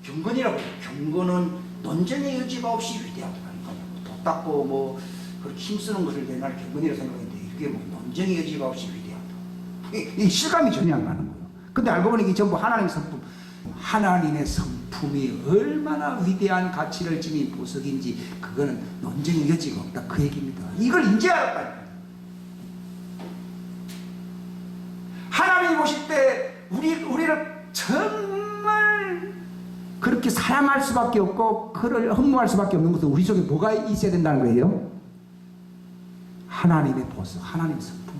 경건이라고 해요. 경건은 논쟁의 여지가 없이 위대하다니까요. 도 닦고 뭐 그렇게 힘쓰는 것을 옛날에 경건이라고 생각했는데 이게 뭐 논쟁의 여지가 없이 위대하다. 이 실감이 전혀 안 가는 거예요. 근데 알고 보니 이게 전부 하나님의 성품. 하나님의 성품이 얼마나 위대한 가치를 지닌 보석인지 그거는 논쟁의 여지가 없다. 그 얘기입니다. 이걸 인제 알았다니까요. 하나님이 보실 때 우리를 정말 그렇게 사랑할 수밖에 없고 그를 흠모할 수밖에 없는 것은 우리 속에 뭐가 있어야 된다는 거예요? 하나님의 보석, 하나님의 성품.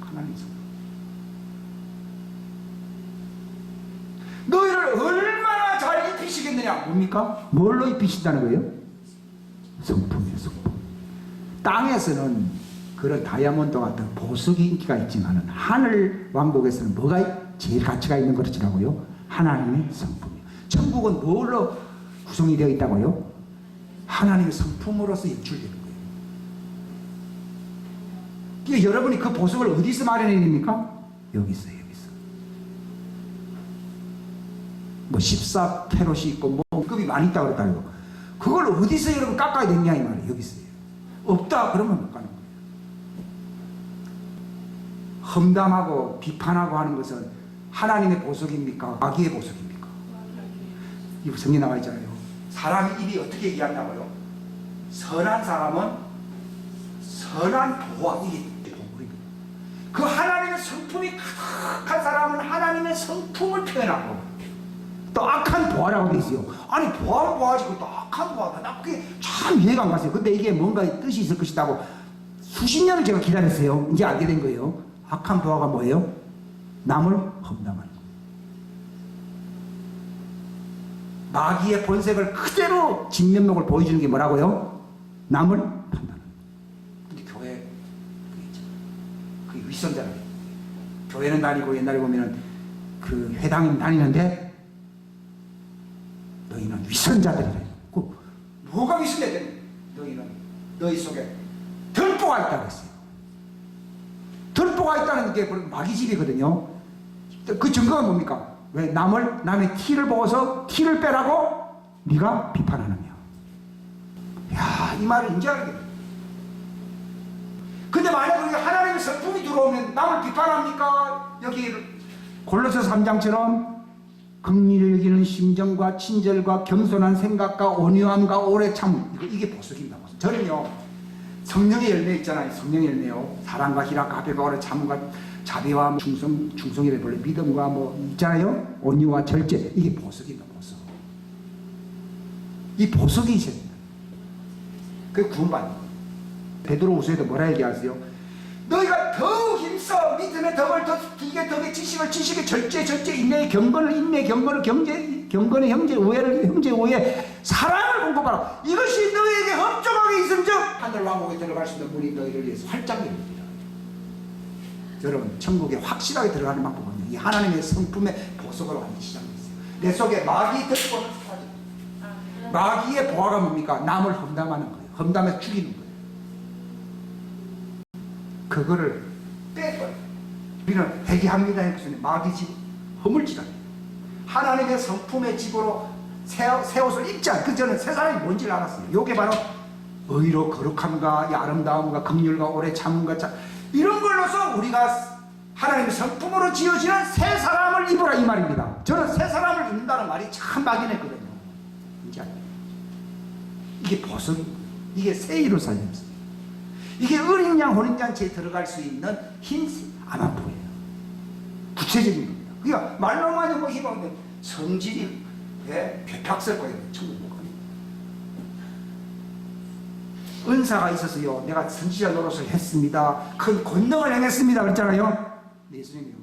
하나님의 성품. 너희를 얼마나 잘 입히시겠느냐? 뭡니까? 뭘로 입히신다는 거예요? 성품이에요, 성품. 땅에서는 그런 다이아몬드 같은 보석이 인기가 있지만은 하늘 왕국에서는 뭐가 제일 가치가 있는 것이라고요? 하나님의 성품이에요. 천국은 뭘로 구성이 되어 있다고요? 하나님의 성품으로서 연출되는 거예요. 그러니까 여러분이 그 보석을 어디서 마련해야 됩니까? 여기 있어요, 여기 있어. 뭐 14캐롯이 있고 뭐 급이 많이 있다고 그랬다고. 그걸 어디서 여러분 깎아야 되냐 이 말이에요. 여기 있어요. 없다 그러면 못 가는 거예요. 험담하고 비판하고 하는 것은 하나님의 보석입니까? 마귀의 보석입니까? 이 성경에 나와 있잖아요. 사람의 입이 어떻게 얘기한다고요? 선한 사람은 선한 보화, 이게 동물입니다. 그 하나님의 성품이 가득한 사람은 하나님의 성품을 표현하고 또 악한 보화라고 되어 있어요. 아니 보화는 보화지 또 악한 보화가 나 그게 참 이해가 안 갔어요. 근데 이게 뭔가 뜻이 있을 것이라고 수십 년을 제가 기다렸어요. 이제 알게 된 거예요. 악한 보화가 뭐예요? 남을 험담하는 거. 마귀의 본색을 그대로 진면목을 보여주는 게 뭐라고요? 남을 판단하는 거. 근데 교회 그게 윗선자라고 해요. 교회는 다니고 옛날에 보면은 그 회당은 다니는데 너희는 윗선자들이래. 그 뭐가 윗선자들이래? 너희는 너희 속에 들보가 있다고 했어요. 들보가 있다는 게 마귀집이거든요. 그 증거가 뭡니까? 왜 남의 티를 보고서 티를 빼라고 네가 비판하느냐. 야, 이 말을 인제 알게 돼. 근데 만약 우리가 하나님의 성품이 들어오면 남을 비판합니까? 여기 골로새서 3장처럼 긍휼을 여기는 심정과 친절과 겸손한 생각과 온유함과 오래 참 이게 보석입니다. 저는요 성령의 열매 있잖아요. 성령의 열매요. 사랑과 희락과 화평과 오래 참음과 자비와 충성이래 원래 믿음과 뭐 있잖아요. 온유와 절제 이게 보석입니다. 보석. 이 보석이 있어야 됩니다. 그게 구원받는 거예요. 베드로후서에도 뭐라 얘기하세요? 너희가 더욱 힘써 믿음의 덕을 더 이게 덕의 지식의 절제 인내의 경건을 경건의 형제 우애를 형제 우애 사랑을 공급하라. 이것이 너희에게 흡족하게 있음즉 하늘 왕국에 들어갈 수 있는 문이 너희를 위해서 활짝 열립니다. 여러분 천국에 확실하게 들어가는 방법은요, 이 하나님의 성품의 보석으로 하기 시작했어요. 내 속에 마귀 들고는 사라져. 마귀의 보화가 뭡니까? 남을 험담하는 거예요. 험담해서 죽이는 거예요. 그거를 빼버려요. 우리는 회개합니다 했더니 마귀 집 허물지라요. 하나님의 성품의 집으로 새 옷을 입지 않고 저는 새 사람이 뭔지를 알았어요. 이게 바로 의로 거룩함과 아름다움과 긍휼과 오래 참음과 이런 걸로서 우리가 하나님의 성품으로 지어지는 새 사람을 입으라 이 말입니다. 저는 새 사람을 입는다는 말이 참 막연했거든요. 이제 이게 보석입니다. 이게 새 일을 살렸어요. 이게 어린 양 혼인잔치에 들어갈 수 있는 흰 아마포예요. 구체적인 겁니다. 그러니까 말로만 뭐 희망인데 성질이 괴팍설 거예요. 천국 못 갑니다. 은사가 있어서요, 내가 선지자 노릇을 했습니다, 큰 권능을 행했습니다 그랬잖아요. 예수님이요,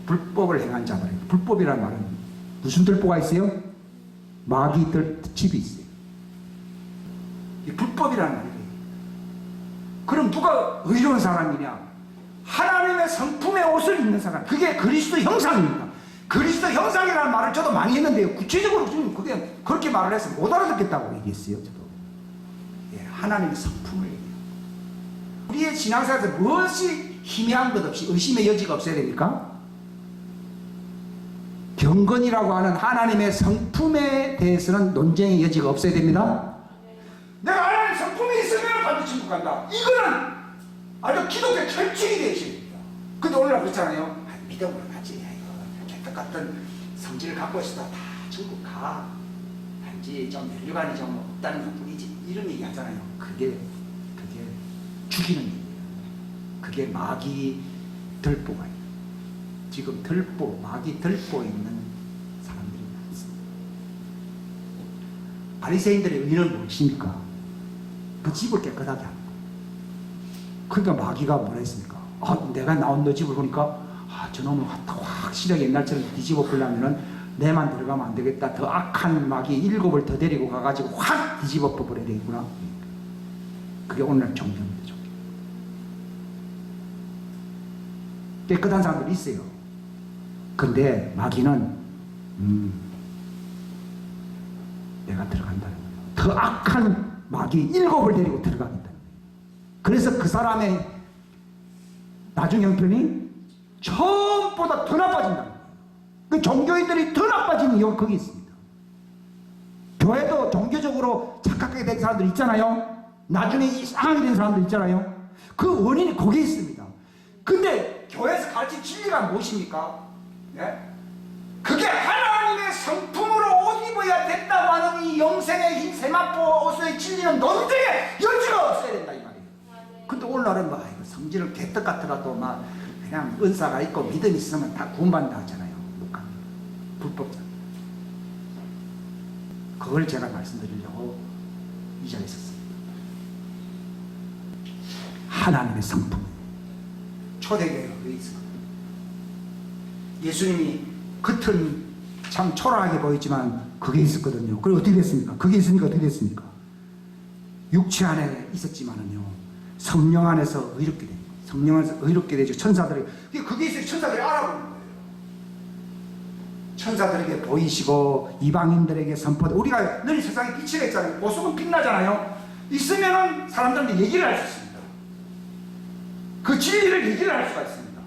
불법을 행한 자들이에요. 불법이라는 말은 무슨 들보가 있어요? 마귀들 집이 있어요. 이 불법이라는 말이에요. 그럼 누가 의로운 사람이냐? 하나님의 성품의 옷을 입는 사람, 그게 그리스도 형상입니다. 그리스도 형상이라는 말을 저도 많이 했는데요, 구체적으로 그게 그렇게 말을 해서 못 알아듣겠다고 얘기했어요. 저도 하나님의 성품을 얘기해요. 우리의 신앙생활에서 무엇이 희미한 것 없이 의심의 여지가 없어야 됩니까? 경건이라고 하는 하나님의 성품에 대해서는 논쟁의 여지가 없어야 됩니다. 내가 하나님의 성품이 있으면 반드시 천국 간다, 이거는 아주 기독교의 철칙이 되어야 됩니다. 근데 오늘날 그렇잖아요. 믿음으로 가지, 개떡 같은 성질을 갖고 있어도 다 천국 가, 단지 좀 멸류관이 좀 없다는 것 뿐이지, 이런 얘기 하잖아요. 그게 죽이는 얘기예요. 그게 마귀 들보가 있어요. 지금 마귀 들보 있는 사람들이 많습니다. 바리새인들의 의는 무엇입니까? 그 집을 깨끗하게 하는 거예요. 그러니까 마귀가 뭐라 했습니까? 내가 나온 너 집을 보니까 저놈을 확실하게 옛날처럼 뒤집어 보려면은 내만 들어가면 안 되겠다. 더 악한 마귀 7을 더 데리고 가가지고 확 뒤집어 버려야 되겠구나. 그게 오늘날 종교입니다. 종교. 깨끗한 사람들이 있어요. 근데 마귀는 내가 들어간다는 거예요. 더 악한 마귀 7을 데리고 들어가겠다는 거예요. 그래서 그 사람의 나중 형편이 처음보다 더 나빠진다는 거예요. 그 종교인들이 더 나빠지는 이유가 거기 있습니다. 교회도 종교적으로 착각하게 된 사람들 있잖아요. 나중에 이상하게 된 사람들 있잖아요. 그 원인이 거기에 있습니다. 근데 교회에서 가르친 진리가 무엇입니까? 네? 그게 하나님의 성품으로 옷 입어야 된다고 하는 이 영생의 흰 세마포 옷의 진리는 논쟁의 여지가 없어야 된다 이 말이에요. 근데 오늘날은 성질을 개떡 같더라도 그냥 은사가 있고 믿음이 있으면 다 구원받는다 하잖아요. 불법자. 그걸 제가 말씀드리려고 이 자리에 섰습니다. 하나님의 성품. 초대교회가 그게 있습니다. 예수님이 겉은 참 초라하게 보이지만 그게 있었거든요. 그리고 어떻게 됐습니까? 그게 있으니까 어떻게 됐습니까? 육체 안에 있었지만은요, 성령 안에서 의롭게 됩니다. 성령 안에서 의롭게 되죠. 천사들이. 그게 있어야 천사들이 알아보는 거예요. 천사들에게 보이시고 이방인들에게 선포되고, 우리가 늘 세상에 빛이 있잖아요. 보석은 빛나잖아요. 있으면은 사람들한테 얘기를 할 수 있습니다. 그 진리를 얘기를 할 수가 있습니다.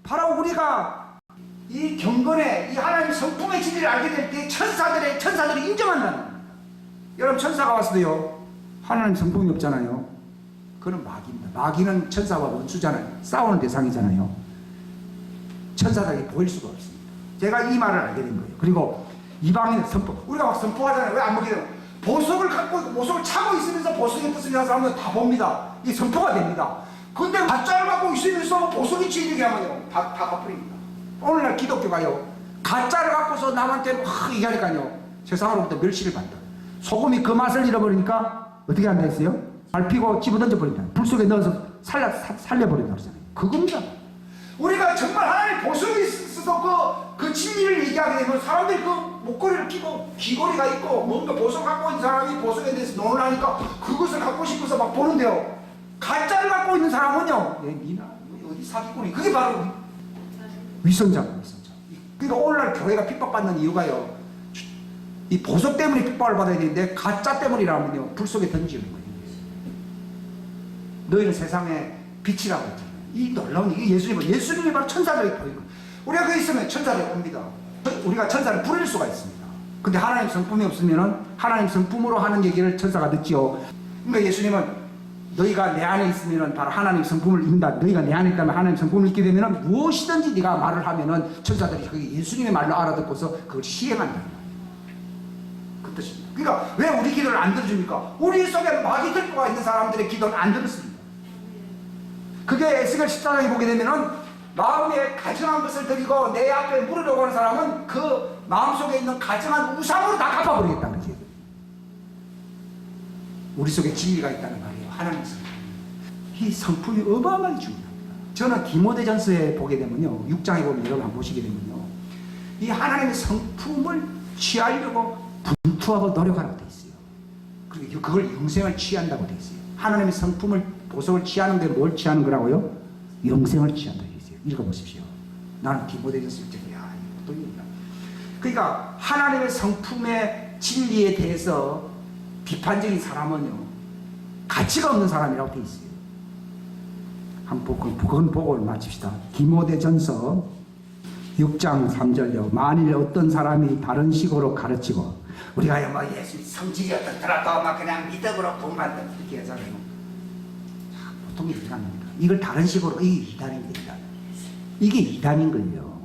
바로 우리가 이 경건의 이 하나님 성품의 진리를 알게 될 때 천사들이 인정한다는 겁니다. 여러분, 천사가 왔어도요, 하나님 성품이 없잖아요. 그건 마귀입니다. 마귀는 천사와 원수잖아요. 싸우는 대상이잖아요. 천사들에게 보일 수가 없습니다. 제가 이 말을 알게 된 거예요. 그리고 이방인의 선포, 우리가 막 선포하잖아요. 왜 안 보게 돼요? 보석을 갖고 있고 보석을 차고 있으면서 보석의 뜻을 하는 사람들은 다 봅니다. 이게 선포가 됩니다. 근데 가짜를 갖고 있으면서 보석이 진리게 하면요, 다 갚으립니다. 오늘날 기독교가요, 가짜를 갖고서 남한테 막 얘기하니까요, 세상으로부터 멸시를 받다. 소금이 그 맛을 잃어버리니까 어떻게 한다 했어요? 밟히고 집어던져 버린다. 불 속에 넣어서 살려버린다 그러잖아요. 그겁니다. 우리가 정말 하나님의 보석이 있어서 그 진리를 얘기하게 되면 사람들이 그 목걸이를 끼고 귀걸이가 있고 뭔가 보석 갖고 있는 사람이 보석에 대해서 논하니까 그것을 갖고 싶어서 막 보는데요, 가짜를 갖고 있는 사람은요, 니나 어디 이 사기꾼이 그게 바로 위선자입니다. 그러니까 오늘날 교회가 핍박받는 이유가요, 이 보석 때문에 핍박을 받아야 되는데 가짜 때문이라면요 불 속에 던지는 거예요. 너희는 세상의 빛이라고 했잖아요. 이 놀라운 이게 예수님이 바로 천사들이 보이는 거예요. 우리가 거기 있으면 천사들이 옵니다. 우리가 천사를 부릴 수가 있습니다. 근데 하나님 성품이 없으면은 하나님 성품으로 하는 얘기를 천사가 듣지요. 그러니까 예수님은 너희가 내 안에 있으면은 바로 하나님 성품을 입는다. 너희가 내 안에 있다면 하나님 성품을 입게 되면은 무엇이든지 네가 말을 하면은 천사들이 그게 예수님의 말로 알아듣고서 그걸 시행한다는 말이에요. 그 뜻입니다. 그러니까 왜 우리 기도를 안 들어줍니까? 우리 속에 마귀 들보가 있는 사람들의 기도는 안 들었습니다. 그게 에스겔 14장에 보게 되면은 마음에 가증한 것을 드리고 내 앞에 물으려고 하는 사람은 그 마음속에 있는 가증한 우상으로 다 갚아버리겠다는 거예요. 우리 속에 진리가 있다는 말이에요. 하나님 성품. 이 성품이 어마어마하게 중요합니다. 저는 디모데전서에 보게 되면요, 6장에 보면 여러분 한번 보시게 되면요, 이 하나님의 성품을 취하려고 분투하고 노력하라고 되어 있어요. 그리고 그걸 영생을 취한다고 되어 있어요. 하나님의 성품을 보석을 취하는데 뭘 취하는 거라고요? 영생을 취한다고 되어 있어요. 읽어보십시오. 나는 디모데전서 6장에 야 이거 또 읽는다. 그러니까 하나님의 성품의 진리에 대해서 비판적인 사람은요 가치가 없는 사람이라고 되어 있어요. 한번 그건 보고 마칩시다. 디모데전서 6장 3절요. 만일 어떤 사람이 다른 식으로 가르치고 우리가 뭐 예수 성질이 어떻더라도 막 그냥 믿음으로 본받는 이렇게 하잖아요. 보통 이렇게 합니다. 이걸 다른 식으로 이게 이단입니다. 이게 이단인 거예요.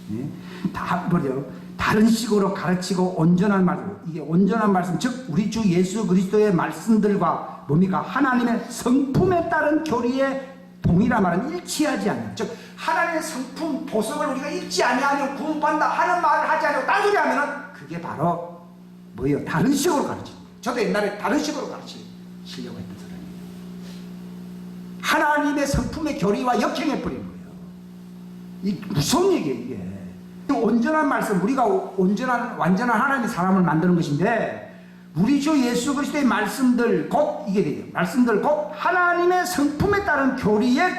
네? 다 뭐죠? 다른 식으로 가르치고 온전한 말씀, 이게 온전한 말씀, 즉 우리 주 예수 그리스도의 말씀들과 뭡니까? 하나님의 성품에 따른 교리에 동일한 말은 일치하지 않는, 즉 하나님의 성품 보석을 우리가 읽지 아니하면 구원받는다 하는 말을 하지 않고 딴소리 하면은 그게 바로 뭐예요? 다른 식으로 가르치는 거예요. 저도 옛날에 다른 식으로 가르치려고 했던 사람이에요. 하나님의 성품의 교리와 역행해 버리는 거예요. 이 무서운 얘기예요, 이게. 온전한 말씀, 우리가 온전한 완전한 하나님의 사람을 만드는 것인데, 우리 주 예수 그리스도의 말씀들 곧 이게 돼요. 말씀들 곧 하나님의 성품에 따른 교리에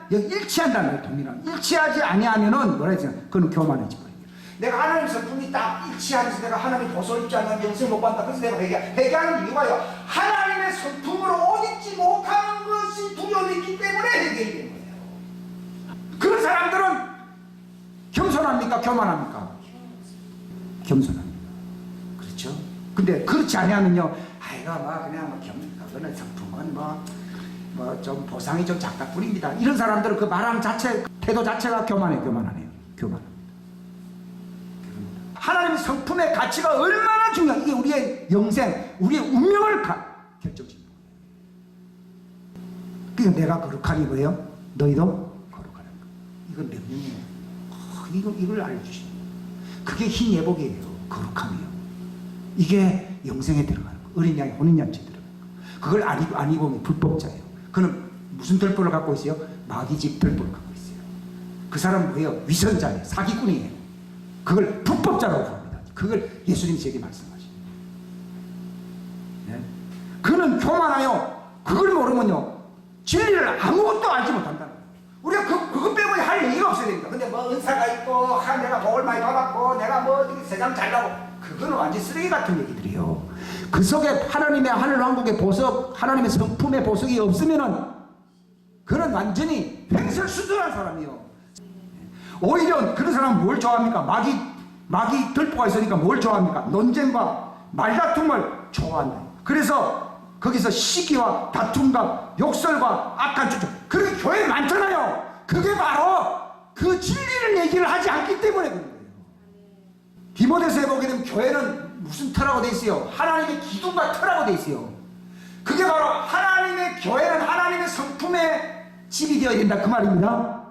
일치한다는 거예요. 동일한. 일치하지 아니하면은 뭐라 했잖아요. 그건 교만해지 버려요. 내가 하나님 성품이 딱 일치하면서 내가 하나님 보석 입지 않는 영생 못 받는다. 그래서 내가 회개하는 이유가요, 하나님의 성품으로 옷 입지 못하는 것이 두려움이 있기 때문에 회개하는 거예요. 그런 사람들은 겸손합니까? 교만합니까? 겸손합니다. 그렇죠? 근데 그렇지 않으면요, 아이가 막 그냥 그거는 성품은 뭐 좀 보상이 좀 작다 뿐입니다. 이런 사람들은 그 말하는 자체, 태도 자체가 교만하네요. 교만합니다. 하나님의 성품의 가치가 얼마나 중요해. 이게 우리의 영생, 우리의 운명을 결정짓는 거예요. 그러니까 내가 거룩하니 뭐예요? 너희도 거룩하라는 거예요. 이건 명령이에요. 이걸 알려주시는 거예요. 그게 흰 예복이에요. 거룩함이에요. 이게 영생에 들어가는 거예요. 어린 양이 혼인잔치에 들어가는 거예요. 그걸 안 입으면 불법자예요. 그는 무슨 덜보를 갖고 있어요? 마귀집 덜보를 갖고 있어요. 그 사람은 뭐예요? 위선자예요. 사기꾼이에요. 그걸 불법자라고 부릅니다. 그걸 예수님이 제게 말씀하시죠. 네? 그는 교만하여 그걸 모르면요, 진리를 아무것도 알지 못한다는 거예요. 우리가 그것 빼고 할 얘기가 없어야 됩니다. 근데 뭐 은사가 있고, 내가 복을 많이 받았고, 내가 뭐 세상 잘 나고, 그거는 완전 쓰레기 같은 얘기들이에요. 그 속에 하나님의 하늘왕국의 보석, 하나님의 성품의 보석이 없으면은 그는 완전히 횡설수설한 사람이요. 오히려 그런 사람은 뭘 좋아합니까? 마귀 들보가 있으니까 뭘 좋아합니까? 논쟁과 말다툼을 좋아한다. 그래서 거기서 시기와 다툼과 욕설과 악한 추측, 그렇게 교회 많잖아요. 그게 바로 그 진리를 얘기를 하지 않기 때문에 그런 거예요. 디모데서에 보게 되면 교회는 무슨 터라고 돼 있어요? 하나님의 기둥과 터라고 돼 있어요. 그게 바로 하나님의 교회는 하나님의 성품의 집이 되어야 된다 그 말입니다.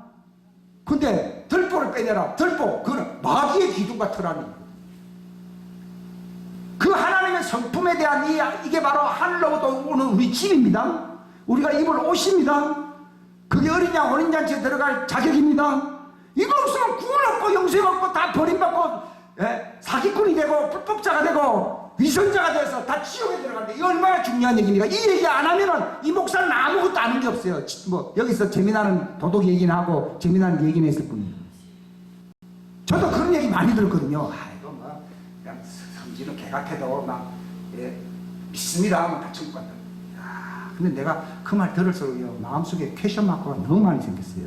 근데 들보를 빼내라. 들보, 그거는 마귀의 기둥과 터라는 거예요. 그 하나님의 성품에 대한 이게 바로 하늘로부터 오는 우리 집입니다. 우리가 입을 옷입니다. 그게 어린 양 혼인잔치에 들어갈 자격입니다. 이거 없으면 구원 없고 영생 없고 다 버림받고 사기꾼이 되고 불법자가 되고 위선자가 돼서 다 지옥에 들어가는데 이 얼마나 중요한 얘기입니까? 이 얘기 안 하면은 이 목사는 아무것도 아는 게 없어요. 뭐 여기서 재미나는 도덕 얘기는 하고 재미나는 얘기는 했을 뿐이에요. 저도 그런 얘기 많이 들었거든요. 이거 뭐 그냥 성질은 개각해도 막 믿습니다 하면 다 천국 간다. 근데 내가 그 말 들을수록요 마음속에 퀘션 마크가 너무 많이 생겼어요.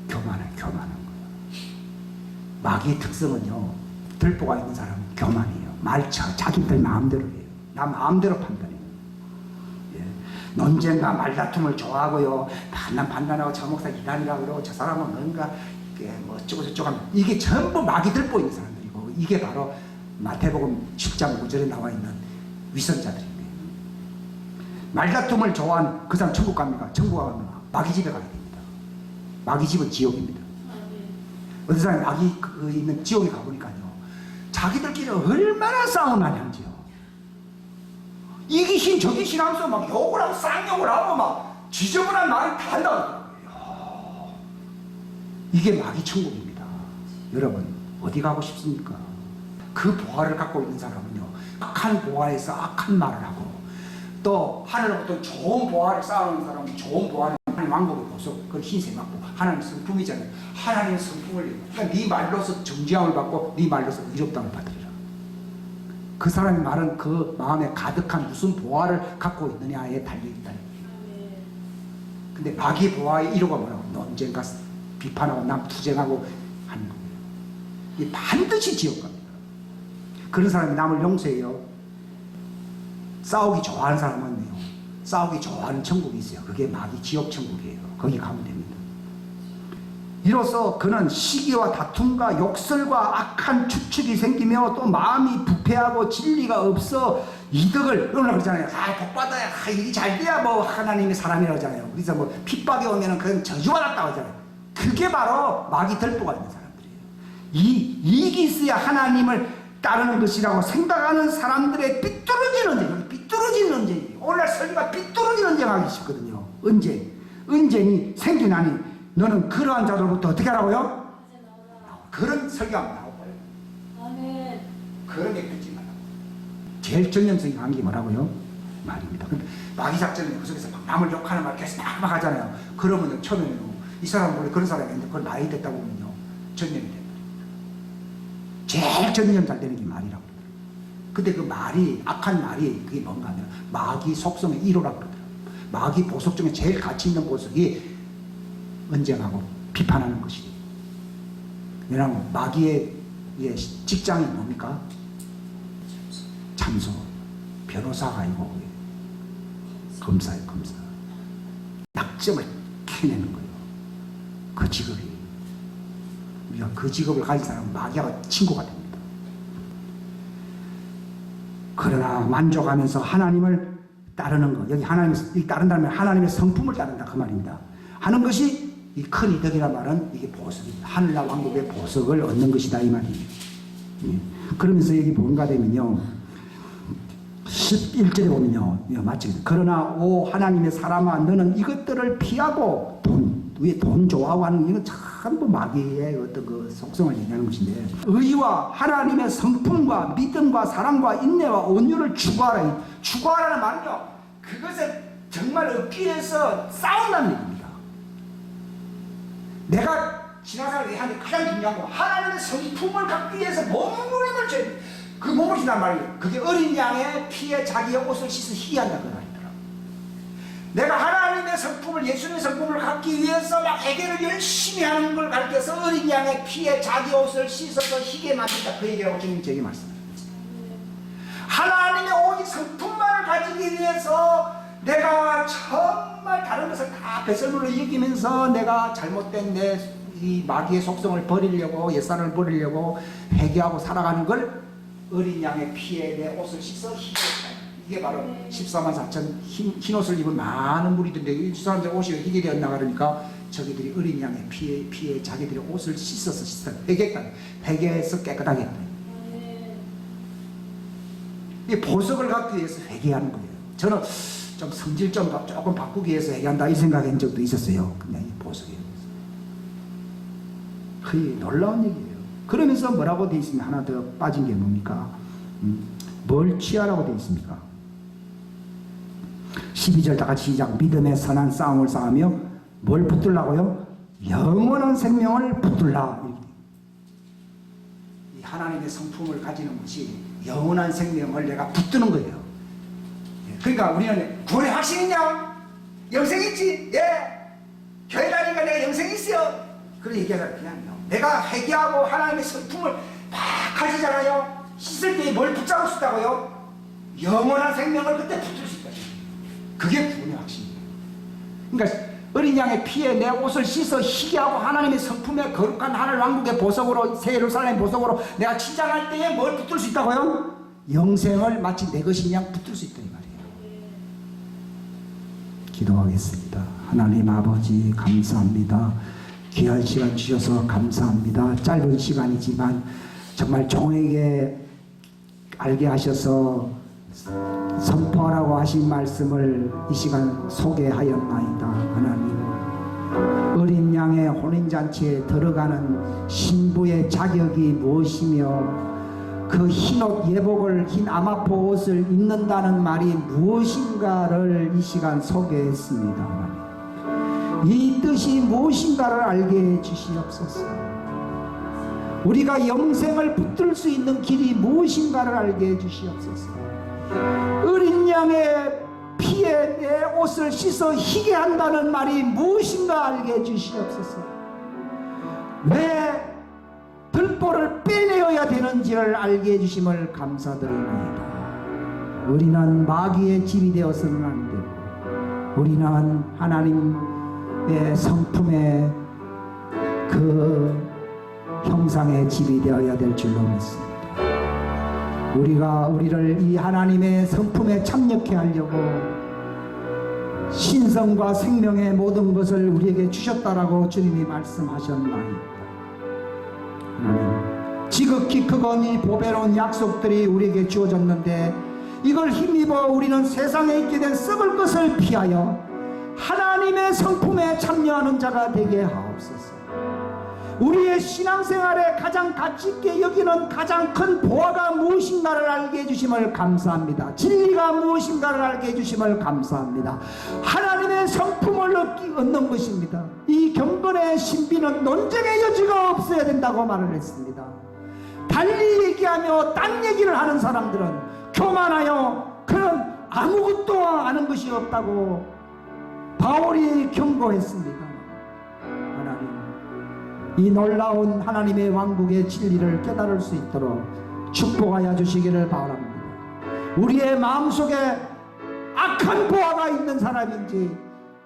교만한 거예요. 마귀의 특성은요, 들보가 있는 사람은 교만이에요. 자기들 마음대로 해요. 나 마음대로 판단해요. 논쟁과 말다툼을 좋아하고요, 판단하고 저 목사 이단이라고 그러고 저 사람은 뭔가 뭐 어쩌고 저쩌고 하면 이게 전부 마귀 들보 있는 사람들이고, 이게 바로 마태복음 10장 5절에 나와 있는 위선자들입니다. 말다툼을 좋아하는 그 사람 천국 갑니까? 천국 가면 마귀 집에 가야 됩니다. 마귀 집은 지옥입니다. 어떤 사람이 마귀 있는 지옥에 가보니까요, 자기들끼리 얼마나 싸움을 많이 하는지요. 이기신 저기신 하면서 막 욕을 하고 쌍욕을 하고 막 지저분한 말을 다 한다고 하더라고요. 이게 마귀 천국입니다. 여러분 어디 가고 싶습니까? 그 보화를 갖고 있는 사람은요, 악한 보화에서 악한 말을 하고, 또 하늘로부터 좋은 보화를 쌓아놓은 사람은 좋은 보화는 하나님 왕국의 보석, 그건 흰색 맞고 하나님 성품이잖아요. 하나님의 성품을, 그러니까 네 말로서 정죄함을 받고 네 말로서 의롭다함을 받으리라. 그 사람의 말은 그 마음에 가득한 무슨 보화를 갖고 있느냐에 달려있다. 근데 마귀의 보화의 1호가 뭐라고? 논쟁과 비판하고 남 투쟁하고 하는 거예요. 이게 반드시 지옥 갑니다. 그런 사람이 남을 용서해요. 싸우기 좋아하는 사람은요, 싸우기 좋아하는 천국이 있어요. 그게 마귀 지옥 천국이에요. 거기 가면 됩니다. 이로써 그는 시기와 다툼과 욕설과 악한 추측이 생기며 또 마음이 부패하고 진리가 없어 이득을 이러려고 그러잖아요. 복 받아야, 일이 잘 돼야 뭐 하나님의 사람이라고 하잖아요. 그래서 뭐 핍박이 오면은 그건 저주받았다고 하잖아요. 그게 바로 마귀 들보가 있는 사람들이에요. 이익이 있어야 하나님을 따르는 것이라고 생각하는 사람들의 삐뚤어진 언쟁이에요. 오늘날 설교가 삐뚤어진 언쟁하기 쉽거든요. 언쟁이 생겨나니 너는 그러한 자들부터 어떻게 하라고요? 그런 설교하면 나오고요. 아멘. 그런 얘기 듣지 말라고. 제일 전념성이 강한 게 뭐라고요? 말입니다. 근데 마귀 작전은 그 속에서 막 남을 욕하는 말 계속 막 하잖아요. 그러면 처음에는 이 사람은 원래 그런 사람이 그걸 나이 됐다 보면요, 전념이 됩니다. 제일 전념 잘 되는 게 말이라고 그러더라고요. 근데 그 말이, 악한 말이 그게 뭔가 하면 마귀 속성의 1호라고 그러더라고요. 마귀 보석 중에 제일 가치 있는 보석이 언쟁하고 비판하는 것이에요. 왜냐하면 마귀의 직장이 뭡니까? 참소. 변호사가 아니고 검사예요, 검사. 약점을 캐내는 거예요. 그 직업이. 우리가 그 직업을 가진 사람은 마귀하고 친구가 됩니다. 그러나 만족하면서 하나님을 따르는 것, 여기 하나님을 따른다면 하나님의 성품을 따른다 그 말입니다. 하는 것이 이 큰 이득이란 말은 이게 보석입니다. 하늘나라 왕국의 보석을 얻는 것이다 이 말이에요. 그러면서 여기 뭔가 되면요, 11절에 보면요, 맞지? 그러나 오 하나님의 사람아, 너는 이것들을 피하고 돈 좋아하고 하는 이건 전부 마귀의 어떤 그 속성을 얘기하는 것인데, 의와 하나님의 성품과 믿음과 사랑과 인내와 온유를 추구하라. 추구하라는 말은요, 그것을 정말 얻기 위해서 싸운다는 얘기입니다. 내가 신앙생활을 하는 가장 중요한 거, 하나님의 성품을 갖기 위해서 몸부림을 쳐. 그 몸을 신단 말이에요. 그게 어린 양의 피에 자기의 옷을 씻어 희한다 그 말이더라고요. 내가 하나님의 성품을, 예수님의 성품을 갖기 위해서 막 회개를 열심히 하는 걸 가르쳐서 어린 양의 피에 자기 옷을 씻어서 희게 만든다 그 얘기라고 주님 제게 말씀하셨어요. 하나님의 오직 성품만을 가지기 위해서 내가 정말 다른 것을 다 배설물로 여기면서 내가 잘못된 내 이 마귀의 속성을 버리려고, 옛사람을 버리려고 회개하고 살아가는 걸 어린 양의 피에 내 옷을 씻어 희게 했다. 이게 바로 14만 4천 흰 옷을 입은 많은 무리들인데, 이 사람들 옷이 희게 되었나 그러니까 저기들이 어린 양의 피에 자기들의 옷을 씻어서 회개했다. 회개해서 깨끗하게 했다. 이 보석을 갖기 위해서 회개하는 거예요. 저는 좀 성질 좀 조금 바꾸기 위해서 회개한다 이 생각한 적도 있었어요. 그냥 이 보석이에요. 놀라운 얘기예요. 그러면서 뭐라고 돼 있으면 하나 더 빠진 게 뭡니까? 뭘 취하라고 되어 있습니까? 12절 다 같이 시작. 믿음의 선한 싸움을 싸우며 뭘 붙들라고요? 영원한 생명을 붙들라. 이 하나님의 성품을 가지는 것이 영원한 생명을 내가 붙드는 거예요. 그러니까 우리는 구원의 확신 있냐? 영생 있지? 예. 교회 다니니까 내가 영생 있어요. 그런 얘기가 그냥요. 내가 회개하고 하나님의 성품을 막 가지잖아요. 씻을 때 뭘 붙잡을 수 있다고요? 영원한 생명을 그때 붙들 수 있다. 그게 구원의 확신이에요. 그러니까 어린 양의 피에 내 옷을 씻어 희게 하고 하나님의 성품에 거룩한 하늘 왕국의 보석으로, 새 예루살렘 보석으로 내가 치장할 때에 뭘 붙들 수 있다고요? 영생을 마치 내 것인 양 붙들 수 있다 이 말이에요. 기도하겠습니다. 하나님 아버지 감사합니다. 귀한 시간 주셔서 감사합니다. 짧은 시간이지만 정말 종에게 알게 하셔서 선포하라고 하신 말씀을 이 시간 소개하였나이다. 하나님, 어린 양의 혼인잔치에 들어가는 신부의 자격이 무엇이며 그 흰옷 예복을 흰 아마포 옷을 입는다는 말이 무엇인가를 이 시간 소개했습니다. 하나님, 이 뜻이 무엇인가를 알게 해 주시옵소서. 우리가 영생을 붙들 수 있는 길이 무엇인가를 알게 해 주시옵소서. 어린 양의 피에 내 옷을 씻어 희게 한다는 말이 무엇인가 알게 해 주시옵소서. 왜 들보를 빼내어야 되는지를 알게 해주심을 감사드립니다. 우리는 마귀의 집이 되어서는 안 되고 우리는 하나님의 성품의 그 형상의 집이 되어야 될 줄로 믿습니다. 우리가 우리를 이 하나님의 성품에 참여케 하려고 신성과 생명의 모든 것을 우리에게 주셨다라고 주님이 말씀하셨나이다. 하나님, 지극히 크고 이 보배로운 약속들이 우리에게 주어졌는데 이걸 힘입어 우리는 세상에 있게 된 썩을 것을 피하여 하나님의 성품에 참여하는 자가 되게 하옵소서. 우리의 신앙생활에 가장 가치 있게 여기는 가장 큰 보화가 무엇인가를 알게 해주심을 감사합니다. 진리가 무엇인가를 알게 해주심을 감사합니다. 하나님의 성품을 얻는 것입니다. 이 경건의 신비는 논쟁의 여지가 없어야 된다고 말을 했습니다. 달리 얘기하며 딴 얘기를 하는 사람들은 교만하여 그런 아무것도 아는 것이 없다고 바울이 경고했습니다. 이 놀라운 하나님의 왕국의 진리를 깨달을 수 있도록 축복하여 주시기를 바랍니다. 우리의 마음속에 악한 보화가 있는 사람인지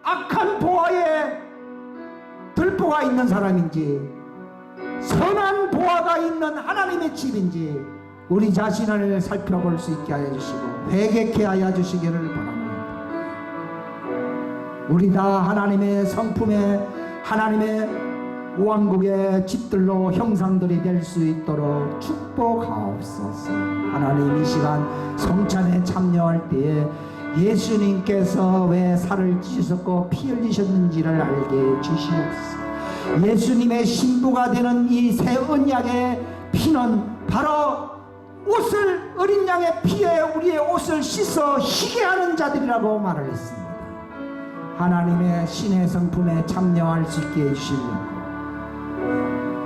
악한 보화에 들보가 있는 사람인지 선한 보화가 있는 하나님의 집인지 우리 자신을 살펴볼 수 있게 하여 주시고 회개케 하여 주시기를 바랍니다. 우리 다 하나님의 성품에 하나님의 왕국의 집들로 형상들이 될 수 있도록 축복하옵소서. 하나님, 이 시간 성찬에 참여할 때에 예수님께서 왜 살을 찢으셨고 피 흘리셨는지를 알게 주시옵소서. 예수님의 신부가 되는 이 새 언약의 피는 바로 옷을 어린 양의 피에 우리의 옷을 씻어 희게 하는 자들이라고 말을 했습니다. 하나님의 신의 성품에 참여할 수 있게 해주시려고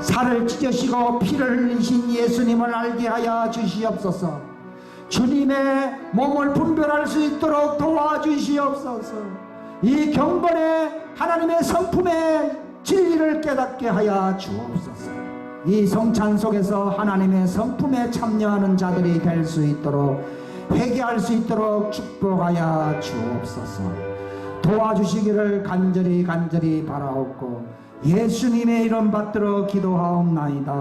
살을 찢으시고 피를 흘리신 예수님을 알게 하여 주시옵소서. 주님의 몸을 분별할 수 있도록 도와주시옵소서. 이 경건의 하나님의 성품의 진리를 깨닫게 하여 주옵소서. 이 성찬 속에서 하나님의 성품에 참여하는 자들이 될 수 있도록 회개할 수 있도록 축복하여 주옵소서. 도와주시기를 간절히 바라옵고 예수님의 이름 받들어 기도하옵나이다.